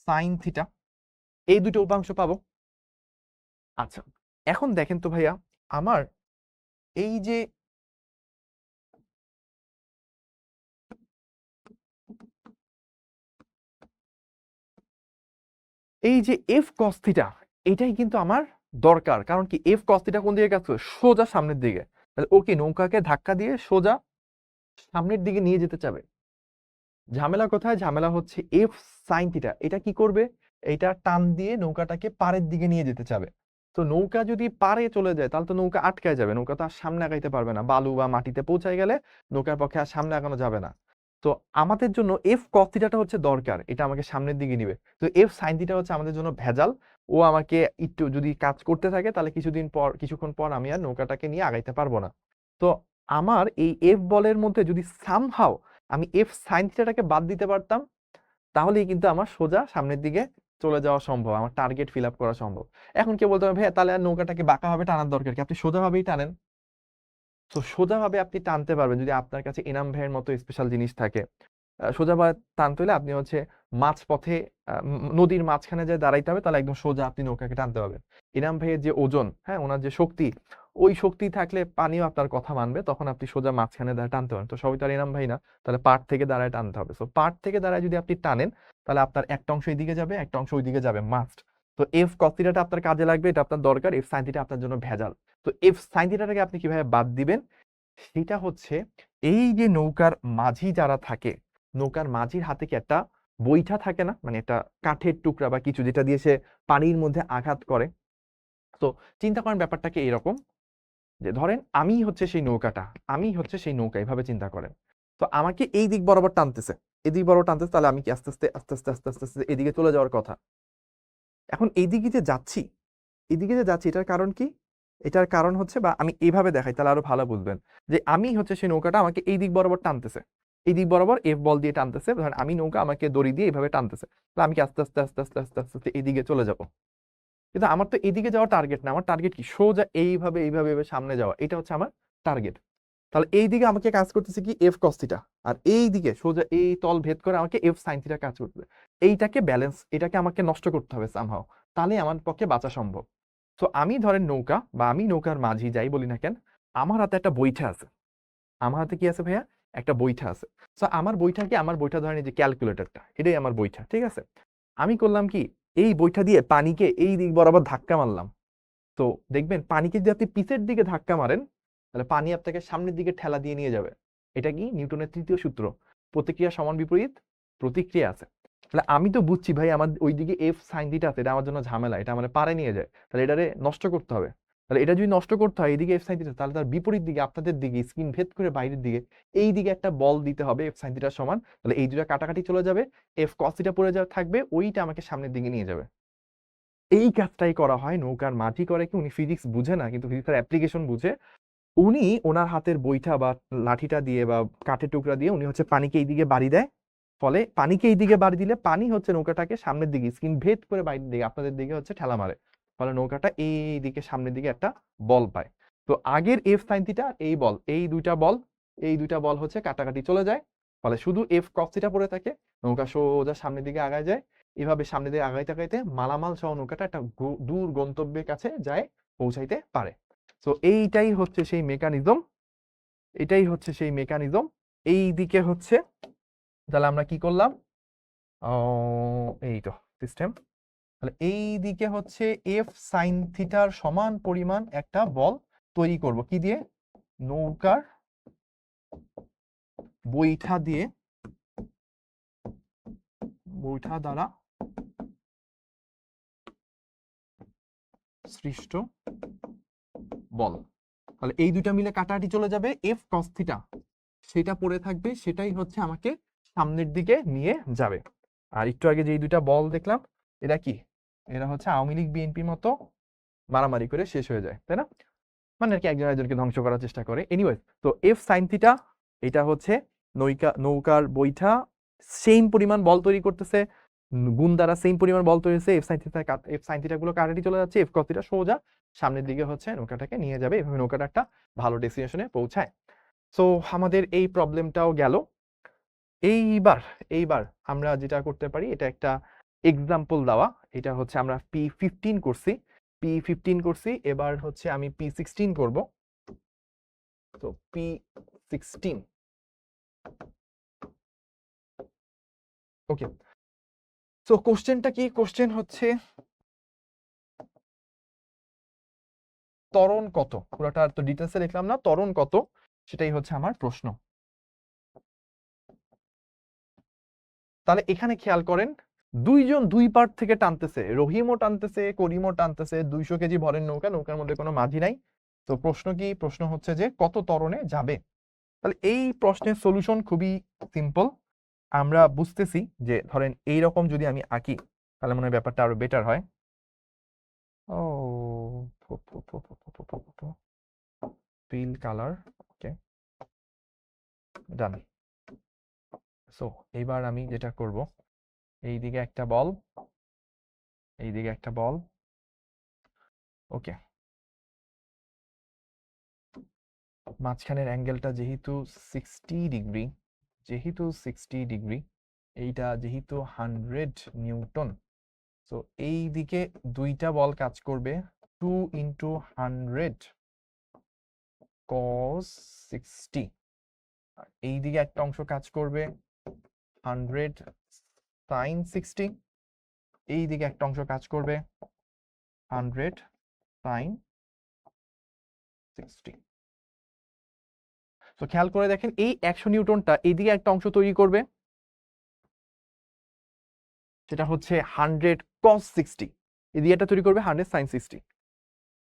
সাইন থিটা। এই দুটো উপাংশ পাবো। আচ্ছা, এখন দেখেন তো ভাইয়া, আমার এই যে এফ কস থিটা, এটাই কিন্তু আমার দরকার। কারণ কি, এফ কস থিটা কোন দিকে কাজ করে? সোজা সামনের দিকে। তাহলে ওকে নৌকাকে ধাক্কা দিয়ে সোজা সামনের দিকে নিয়ে যেতে চাবে। ঝামেলা কোথায়? ঝামেলা হচ্ছে এফ সাইন থিটা, এটা কি করবে? এটা টান দিয়ে নৌকাটাকে পাড়ের দিকে নিয়ে যেতে চাবে। তো নৌকা যদি পাড়ে চলে যায়, তাহলে তো নৌকা আটকায় যাবে, নৌকা তো আর সামনে আগাইতে পারবে না। বালু বা মাটিতে পৌঁছায় গেলে নৌকার পক্ষে আর সামনে আগানো যাবে না। তো আমাদের জন্য এফ কস থিটাটা হচ্ছে দরকার, এটা আমাকে সামনের দিকে নিবে। তো এফ সাইন থিটা হচ্ছে আমাদের জন্য ভেজাল। ও আমাকে একটু যদি কাজ করতে থাকে, তাহলে কিছুক্ষণ পর আমি আর নৌকাটাকে নিয়ে আগাইতে পারবো না। তো আমার এই এফ বলের মধ্যে যদি সামহাও আমি এফ সাইন থিটাটাকে বাদ দিতে পারতাম, তাহলেই কিন্তু আমার সোজা সামনের দিকে চলে যাওয়া সম্ভব, আমার টার্গেট ফিল আপ করা সম্ভব। এখন কেউ বলতে হবে, ভাইয়া তাহলে আর নৌকাটাকে বাঁকাভাবে টানার দরকার কি? আপনি সোজাভাবেই টানেন। তো সোজাভাবে আপনি টানতে পারবেন যদি আপনার কাছে এনাম ভাইয়ের মতো স্পেশাল জিনিস থাকে। সোজাভাবে টানতে হলে আপনি হচ্ছে মাঝপথে, নদীর মাঝখানে যে দাঁড়াইতে হবে, তাহলে একদম সোজা আপনি নৌকাকে টানতে পারবেন। এনাম ভাইয়ের যে ওজন, হ্যাঁ, ওনার যে শক্তি, ওই শক্তি থাকলে পানিও আপনার কথা মানবে, তখন আপনি সোজা মাঝখানে দাঁড়ায় টানতে পারেন। তো সবই তো আর এনাম ভাই না, তাহলে পাড় থেকে দাঁড়ায় টানতে হবে। সো পাড় থেকে দাঁড়ায় যদি আপনি টানেন, তাহলে আপনার একটা অংশ এইদিকে যাবে, একটা অংশ ওইদিকে যাবে, মাস্ট। তো এফ কস থিটাটা আপনার কাজে লাগবে, এটা আপনার দরকার। এফ সাইন থিটা আপনার জন্য ভেজাল। তো এফ সাইন থিটাটাকে আপনি কিভাবে বাদ দিবেন? সেটা হচ্ছে, এই যে নৌকার মাঝি যারা থাকে, নৌকার মাঝির হাতে কি একটা বৈঠা থাকে না, মানে একটা কাঠের টুকরা বা কিছু, যেটা দিয়ে সে পানির মধ্যে আঘাত করে। তো চিন্তা করেন ব্যাপারটাকে এরকম, যে ধরেন আমি হচ্ছে সেই নৌকা, এভাবে চিন্তা করেন। তো আমাকে এই দিক বরাবর টানতেছে, এদিক বরাবর টানতেছে, তাহলে আমি কি আস্তে আস্তে আস্তে আস্তে আস্তে আস্তে আস্তে এদিকে চলে যাওয়ার কথা। এখন এদিকে যে যাচ্ছি, এটার কারণ কি? এটার কারণ হচ্ছে, বা আমি এইভাবে দেখাই তাহলে আরো ভালো বুঝবেন, যে আমি হচ্ছে সেই নৌকাটা আমাকে এই দিক বরাবর টানতেছে, এই দিক বরাবর এফ বল দিয়ে টানতেছে। ধরেন আমি নৌকা, আমাকে দড়ি দিয়ে এইভাবে টানতেছে, তাহলে আমি কি আস্তে আস্তে আস্তে আস্তে আস্তে আস্তে আস্তে এদিকে চলে যাব। কিন্তু আমার তো এদিকে যাওয়ার টার্গেট না, আমার টার্গেট কি? সোজা এইভাবে এইভাবে এইভাবে সামনে যাওয়া, এটা হচ্ছে আমার টার্গেট। তাহলে এই দিকে আমাকে কাজ করতেছে কি, এফ কস থিটা, আর এই দিকে সোজা এই তল ভেদ করে আমাকে এফ সাইন থিটা কাজ করতে হবে। এইটাকে ব্যালেন্স, এটাকে আমাকে নষ্ট করতে হবে সামহাও, তাহলে আমার পক্ষে বাঁচা সম্ভব। তো আমি ধরেন নৌকা, বা আমি নৌকার মাঝি যাই বলি না কেন, আমার হাতে একটা বৈঠা আছে। আমার হাতে কি আছে ভাইয়া? একটা বৈঠা আছে। তো আমার বৈঠা ধরেন এই যে ক্যালকুলেটরটা, এটাই আমার বৈঠা, ঠিক আছে? আমি করলাম কি, এই বৈঠা দিয়ে পানিকে এই দিক বরাবর ধাক্কা মারলাম। তো দেখবেন পানিকে যদি আপনি পিছের দিকে ধাক্কা মারেন, তাহলে পানি আপনাকে সামনের দিকে ঠেলা দিয়ে নিয়ে যাবে। এটা কি নিউটনের তৃতীয় সূত্র, প্রতিক্রিয়া সমান বিপরীত প্রতিক্রিয়া আছে। তাহলে আমি তো বুঝছি ভাই আমার ওইদিকে এফ সাইন থিটা আছে, এটা আমার জন্য ঝামেলা, এটা আমার পারে নিয়ে যায়, তাহলে এটারে নষ্ট করতে হবে। তাহলে এটা যদি নষ্ট করতে হয় এদিকে এফ সাইন থিটা, তাহলে তার বিপরীত দিকে আপনাদের দিকে স্ক্রিন ভেদ করে বাইরের দিকে এই দিকে একটা বল দিতে হবে এফ সাইন থিটার সমান। তাহলে এই দুটা কাটাকাটি চলে যাবে, এফ কস থিটা পড়ে থাকবে, ওইটা আমাকে সামনের দিকে নিয়ে যাবে। এই কাজটাই করা হয় নৌকার মাঝি করে কি, উনি ফিজিক্স বুঝে না কিন্তু ফিজিক্সের অ্যাপ্লিকেশন বুঝে। উনি ওনার হাতের বৈঠা বা লাঠিটা দিয়ে বা কাঠের টুকরা দিয়ে উনি হচ্ছে পানিকে এই দিকে বাড়ি দেয়, ফলে পানিকে এই দিকে বাড়ি দিলে পানি হচ্ছে নৌকাটাকে সামনের দিকে স্ক্রিন ভেদ করে বাইরের দিকে আপনাদের দিকে হচ্ছে ঠেলা মারে, ফলে নৌকাটা এই দিকে সামনের দিকে একটা বল পায়। তো আগের এফ সাইন থিটা এই বল, এই দুইটা বল হচ্ছে কাটাকাটি চলে যায়, ফলে শুধু এফ কস থিটা পড়ে থাকে, নৌকা সোজা সামনের দিকে আগায় যায়। এভাবে সামনের দিকে আগাইতে আগাইতে মালামাল সহ নৌকাটা একটা দূর গন্তব্যের কাছে যায় পৌঁছাইতে পারে। তো এইটাই হচ্ছে সেই মেকানিজম, এই দিকে হচ্ছে। তাহলে আমরা কি করলাম, এই তো সিস্টেম। তাহলে এই দিকে হচ্ছে এফ সাইন থিটার সমান পরিমাণ একটা বল তৈরি করব কি দিয়ে, নৌকার বৈঠা দ্বারা সৃষ্ট বল। তাহলে এই দুইটা মিলে কাটাকাটি চলে যাবে, এফ কস থিটা সেটা পড়ে থাকবে, সেটাই হচ্ছে আমাকে সামনের দিকে নিয়ে যাবে। আর একটু আগে যে দুইটা বল দেখলাম এরা কি, এরা হচ্ছে আওয়ামী লীগ বিএনপির মতো মারামারি করে শেষ হয়ে যায়, তাই না, মানে আর কি একজন একজনকে ধ্বংস করার চেষ্টা করে। এনিওয়েজ, তো এফ সাইন থিটা এটা হচ্ছে নৌকার বৈঠা সেম পরিমাণ বল তৈরি করতেছে, গুণ দ্বারা সেম পরিমাণ বল তৈরি হচ্ছে, এফ সাইন থিটা গুলো কাটাকাটি চলে যাচ্ছে, এফ কস থিটা সোজা সামনের দিকে হচ্ছে নৌকাটাকে নিয়ে যাবে, এভাবে নৌকাটা একটা ভালো ডেস্টিনেশনে পৌঁছায়। সো আমাদের এই প্রবলেমটাও গেল। এইবার আমরা যেটা করতে পারি, এটা একটা এক্সাম্পল দেওয়া, এটা হচ্ছে আমরা P15 করছি, এবার হচ্ছে আমি P16 করব। তো P16, ওকে। সো কোশ্চেনটা কি, কোশ্চেন হচ্ছে ত্বরণ কত, পুরোটা তো ডিটেলসে লিখলাম না, ত্বরণ কত সেটাই হচ্ছে আমার প্রশ্ন। তাহলে এখানে খেয়াল করেন দুইজন দুই পার্ট থেকে টানতেছে, রহিমও টানতেছে করিমও টানতেছে, 200 কেজি ভরের নৌকার মধ্যে কোনো মাঝি নাই। তো প্রশ্ন কি, প্রশ্ন হচ্ছে যে কত ত্বরণে যাবে। তাহলে এই প্রশ্নের সলিউশন খুবই সিম্পল, আমরা বুঝতেছি যে ধরেন এইরকম যদি আমি আঁকি তাহলে মনে হয় ব্যাপারটা আরো বেটার হয়। ও পিল কালার, ওকে ডান। সো এইবার আমি যেটা করব, এইদিকে একটা বল, এইদিকে একটা বল, ওকে। মাঝখানের অ্যাঙ্গেলটা যেহেতু 60 ডিগ্রি, এইটা যেহেতু 100 নিউটন, তো এই দিকে দুইটা বল কাজ করবে 2 × 100 cos 60, আর এই দিকে একটা অংশ কাজ করবে 100 sin 60, এই দিকে একটা অংশ কাজ করবে 100 sin 60। তো খেয়াল করে দেখেন এই 100 নিউটনটা এইদিকে একটা অংশ তৈরি করবে, সেটা হচ্ছে 100 cos 60, এদিকে একটা তৈরি করবে 100 sin 60।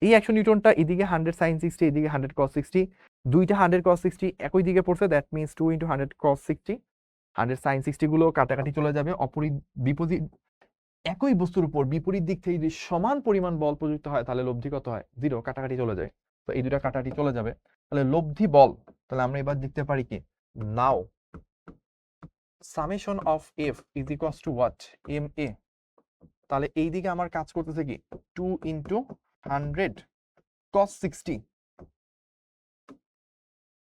এই 100 নিউটনটা এদিকে 100 sin 60, এদিকে 100 cos 60, দুইটা 100 cos 60 একই দিকে পড়ছে, দ্যাট মিনস 2 × 100 cos 60, 100 sin 60 গুলো কাটাকাটি চলে যাবে, বিপরীত একই বস্তুর উপর বিপরীত দিক থেকে যদি সমান পরিমাণ বল প্রযুক্ত হয় তাহলে লব্ধি কত হয়, 0, কাটাকাটি চলে যায়। তো এই দুটা কাটাকাটি চলে যাবে, তাহলে লব্ধি বল, তাহলে আমরা এবার লিখতে পারি কি, নাও summation of f is equals to what, ma। তাহলে এই দিকে আমার কাজ করতেছে কি 2 × 100 cos 60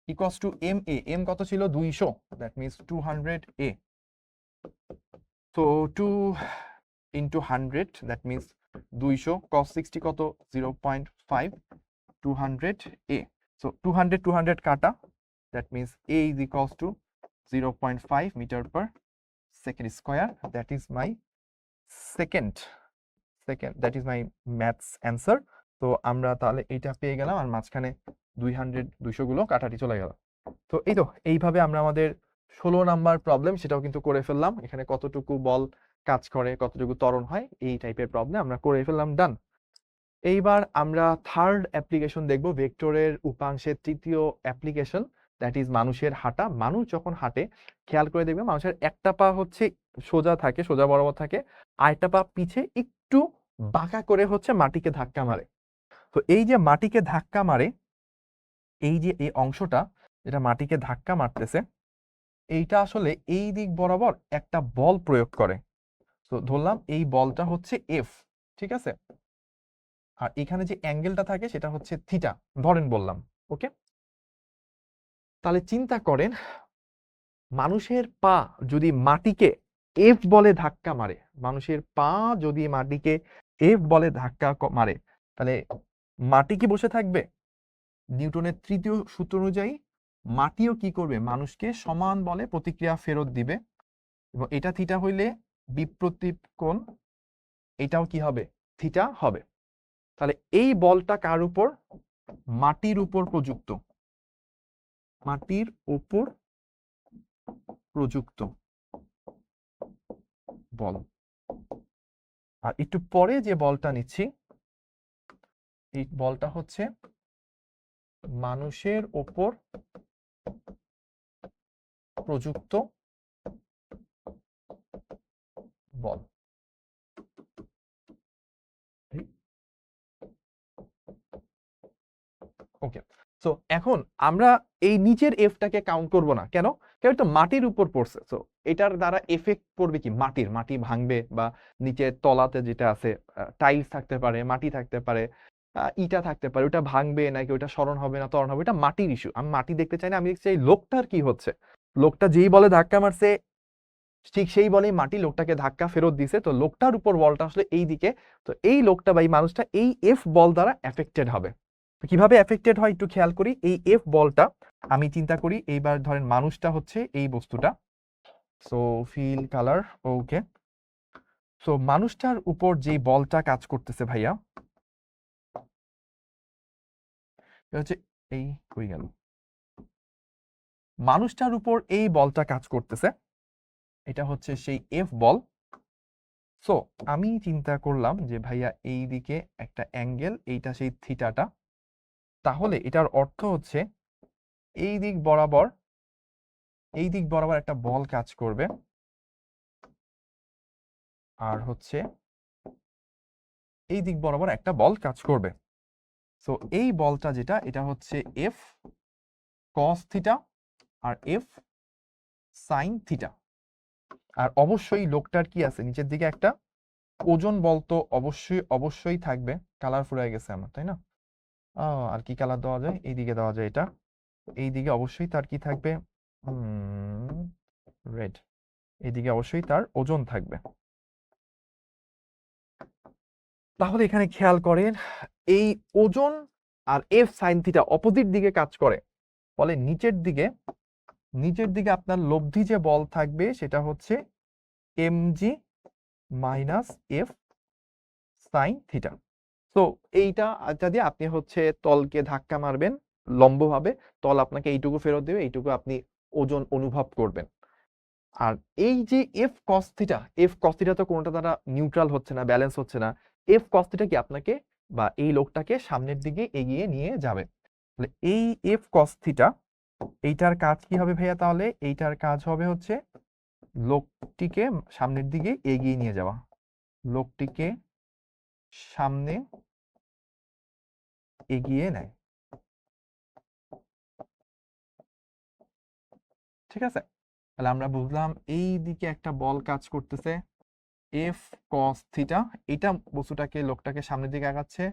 equals to ma, m কত ছিল 200, that means 200a। তো 2 × 100 that means 200, cos 60 কত 0.5, 200a। so 200 কাটা, that means a is equals to 0.5 meter per second square, that is my second, that is my maths answer। তো আমরা তাহলে এইটা পেয়ে গেলাম, আর মাঝখানে 200 গুলো কাটাটি চলে গেল। তো এই তো এইভাবে আমরা আমাদের 16 নাম্বার প্রবলেম সেটাও কিন্তু করে ফেললাম। এখানে কতটুকু বল কাজ করে, কতটুকু ত্বরণ হয়, এই টাইপের প্রবলেম আমরা করে ফেললাম, ডান। এইবার আমরা থার্ড অ্যাপ্লিকেশন দেখব, ভেক্টরের উপাংশের তৃতীয় অ্যাপ্লিকেশন, দ্যাট ইজ মানুষের হাঁটা। মানুষ যখন হাঁটে খেয়াল করে দেখবে মানুষের একটা পা হচ্ছে সোজা থাকে, সোজা বরাবর থাকে, আর একটা পা পিছে একটু বাঁকা করে হচ্ছে মাটিকে ধাক্কা মারে। তো এই যে মাটিকে ধাক্কা মারে, এই যে এই অংশটা যেটা মাটিকে ধাক্কা মারতেছে, এইটা আসলে এই দিক বরাবর একটা বল প্রয়োগ করে। তো ধরলাম এই বলটা হচ্ছে এফ, ঠিক আছে, আর এখানে যে অ্যাঙ্গেলটা থাকে সেটা হচ্ছে থিটা ধরেন বললাম, ওকে। তাহলে চিন্তা করেন মানুষের পা যদি মাটিকে এফ বলে ধাক্কা মারে, মানুষের পা যদি মাটিকে এফ বলে ধাক্কা মারে, তাহলে মাটি কি বসে থাকবে? নিউটনের তৃতীয় সূত্র অনুযায়ী মাটিও কি করবে? মানুষকে সমান বলে প্রতিক্রিয়া ফেরত দিবে, এবং এটা থিটা হইলে বিপ্রতীপ কোণ এটাও কি হবে? থিটা হবে। তাহলে এই বলটা কার উপর? মাটির উপর প্রযুক্ত, মাটির উপর প্রযুক্ত বল। আর একটু পরে যে বলটা নিচ্ছি, এই বলটা হচ্ছে মানুষের উপর প্রযুক্ত বল। ওকে, সো এখন আমরা এই নিচের এফটাকে কাউন্ট করব না, কেন? কারণ এটা মাটির উপর পড়ছে, সো এটার দ্বারা এফেক্ট পড়বে কি? মাটির, মাটি ভাঙবে, বা নিচের তলাতে যেটা আছে টাইলস থাকতে পারে, মাটি থাকতে পারে, ইটা থাকতে পারে, ওটা ভাঙবে নাকি ওটা সরণ হবে না ত্বরণ হবে, এটা মাটির ইস্যু। আমি মাটি দেখতে চাই না, আমি দেখতে চাই লোকটার কি হচ্ছে। লোকটা যেই বলে ধাক্কা মারছে ঠিক সেই বলেই মাটি লোকটাকে ধাক্কা ফেরত দিছে, তো লোকটার উপর বলটা আসলে এই দিকে, তো এই লোকটা বা এই মানুষটা এই এফ বল দ্বারা এফেক্টেড হবে। তো কিভাবে এফেক্টেড হয় একটু খেয়াল করি। এই এফ বলটা আমি চিন্তা করি, এইবার ধরেন মানুষটা হচ্ছে এই বস্তুটা, সো ফিল কালার, ওকে। সো মানুষটার উপর যে বলটা কাজ করতেছে ভাইয়া, হচ্ছে এই হয়ে গেল, মানুষটার উপর এই বলটা কাজ করতেছে, এটা হচ্ছে সেই এফ বল। সো আমি চিন্তা করলাম যে ভাইয়া এই দিকে একটা অ্যাঙ্গেল, এইটা সেই থিটাটা, তাহলে এটার অর্থ হচ্ছে এই দিক বরাবর, এই দিক বরাবর একটা বল কাজ করবে, আর হচ্ছে এই দিক বরাবর একটা বল কাজ করবে। সো এই বলটা যেটা, এটা হচ্ছে এফ কস থিটা আর এফ সাইন থিটা। আর অবশ্যই লোকটার কি আছে নিচের দিকে একটা ওজন বল, তো অবশ্যই অবশ্যই থাকবে। কালার ফুরাই গেছে আমার, তাই না? আর কি কালার দেওয়া যায়? এইদিকে দেওয়া যায় এটা, এইদিকে অবশ্যই তার কি থাকবে? রেড। এইদিকে অবশ্যই তার ওজন থাকবে। তাহলে এখানে খেয়াল করেন এই ওজন আর এফ সাইন থিটা অপোজিট দিকে কাজ করে, ফলে নিচের দিকে, নিচের দিকে আপনার লব্ধি যে বল থাকবে সেটা হচ্ছে MG minus F sine theta. তো এইটা যদি আপনি হচ্ছে তলকে ধাক্কা মারবেন লম্বভাবে, তল আপনাকে এইটুকু ফেরত দেবে, এইটুকু আপনি ওজন অনুভব করবেন। আর এই যে F cos theta, F cos theta তো কোনটা দ্বারা নিউট্রাল হচ্ছে না, ব্যালেন্স হচ্ছে না। এফ কস থিটা কি আপনাকে বা এই লোকটাকে সামনের দিকে এগিয়ে নিয়ে যাবে। তাহলে এই এফ কস থিটা, এইটার কাজ কি হবে ভাইয়া? তাহলে এইটার কাজ হবে হচ্ছে লোকটিকে সামনের দিকে এগিয়ে নিয়ে যাওয়া, লোকটিকে সামনে এগিয়ে নেয়, ঠিক আছে? তাহলে আমরা বুঝলাম এই দিকে একটা বল কাজ করতেছে এফ কস থিটা, এটা বস্তুটাকে লোকটাকে সামনের দিকে আগাচ্ছে,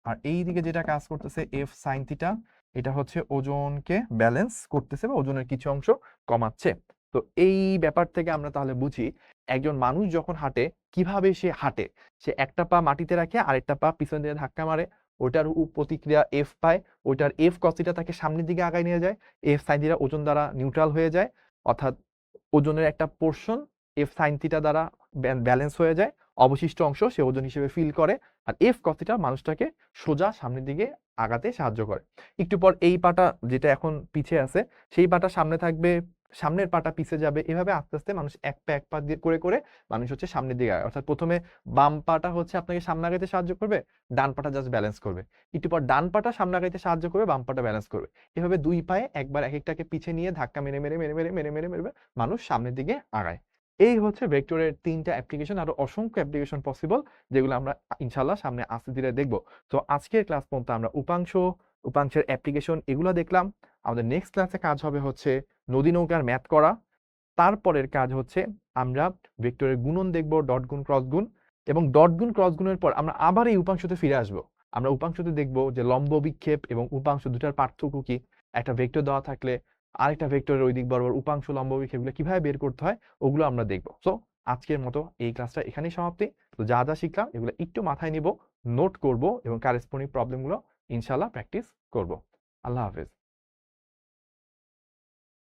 আর এই দিকে যেটা কাজ করতেছে এফ সাইন থিটা, এটা হচ্ছে ওজনকে ব্যালেন্স করতেছে বা ওজনের কিছু অংশ কমাচ্ছে। তো এই ব্যাপার থেকে আমরা তাহলে বুঝি একজন মানুষ যখন হাঁটে কিভাবে সে হাঁটে। সে একটা পা মাটিতে রাখে, আরেকটা পা পিছন দিকে ধাক্কা মারে, ওইটার প্রতিক্রিয়া এফ পায়, ওইটার এফ কস থিটা তাকে সামনের দিকে আগায় নিয়ে যায়, এফ সাইন থিটা ওজন দ্বারা নিউট্রাল হয়ে যায়, অর্থাৎ ওজনের একটা পোর্শন এফ সাইন থিটা দ্বারা ব্যালেন্স হয়ে যায়, অবশিষ্ট অংশ সে ওজন হিসেবে ফিল করে, আর এফ cos থিটা মানুষটাকে সোজা সামনের দিকে আগাতে সাহায্য করে। একটু পর এই পাটা যেটা এখন পিছে আছে সেই পাটা সামনে থাকবে, সামনের পাটা পিছে যাবে, এভাবে আস্তে আস্তে মানুষ এক পা দিয়ে করে করে মানুষ হচ্ছে সামনের দিকে আগায়। অর্থাৎ প্রথমে বাম পাটা হচ্ছে আপনাকে সামনে আগাইতে সাহায্য করবে, ডান পাটা জাস্ট ব্যালেন্স করবে। একটু পর ডান পাটা সামনে আগাইতে সাহায্য করবে, বাম পাটা ব্যালেন্স করবে। এভাবে দুই পায়ে একবার এক একটাকে পিছে নিয়ে ধাক্কা মেরে মেরে মেরে মেরে মেরে মেরে মেরে মানুষ সামনের দিকে আগায়। এই হচ্ছে ভেক্টরের 3টা অ্যাপ্লিকেশন, আরো অসংখ্য অ্যাপ্লিকেশন পসিবল যেগুলো আমরা ইনশাআল্লাহ সামনে আস্তে ধীরে দেখব। তো আজকের ক্লাস পর্যন্ত আমরা উপাংশ, উপাংশের অ্যাপ্লিকেশন এগুলো দেখলাম। আমাদের নেক্সট ক্লাসে কাজ হবে হচ্ছে নদী নৌকার ম্যাথ করা। তারপরের কাজ হচ্ছে আমরা ভেক্টরের গুণন দেখব, ডট গুণ ক্রস গুণ, এবং ডট গুণ ক্রস গুণের পর আমরা আবার এই উপাংশতে ফিরে আসব। আমরা উপাংশতে দেখব যে লম্ব বিক্ষেপ এবং উপাংশ দুটার পার্থক্য কি, একটা ভেক্টর দেওয়া থাকলে আরেকটা ভেক্টরের ওই দিক বরাবর উপাংশ লম্ব বিক্ষেপ এগুলো কিভাবে বের করতে হয় ওগুলো আমরা দেখব। সো আজকের মতো এই ক্লাসটা এখানেই সমাপ্তি। তো যা যা শিখলাম এগুলো একটু মাথায় নিব, নোট করব এবং কারেসপন্ডিং প্রবলেমগুলো ইনশাআল্লাহ প্র্যাকটিস করব। আল্লাহ হাফেজ।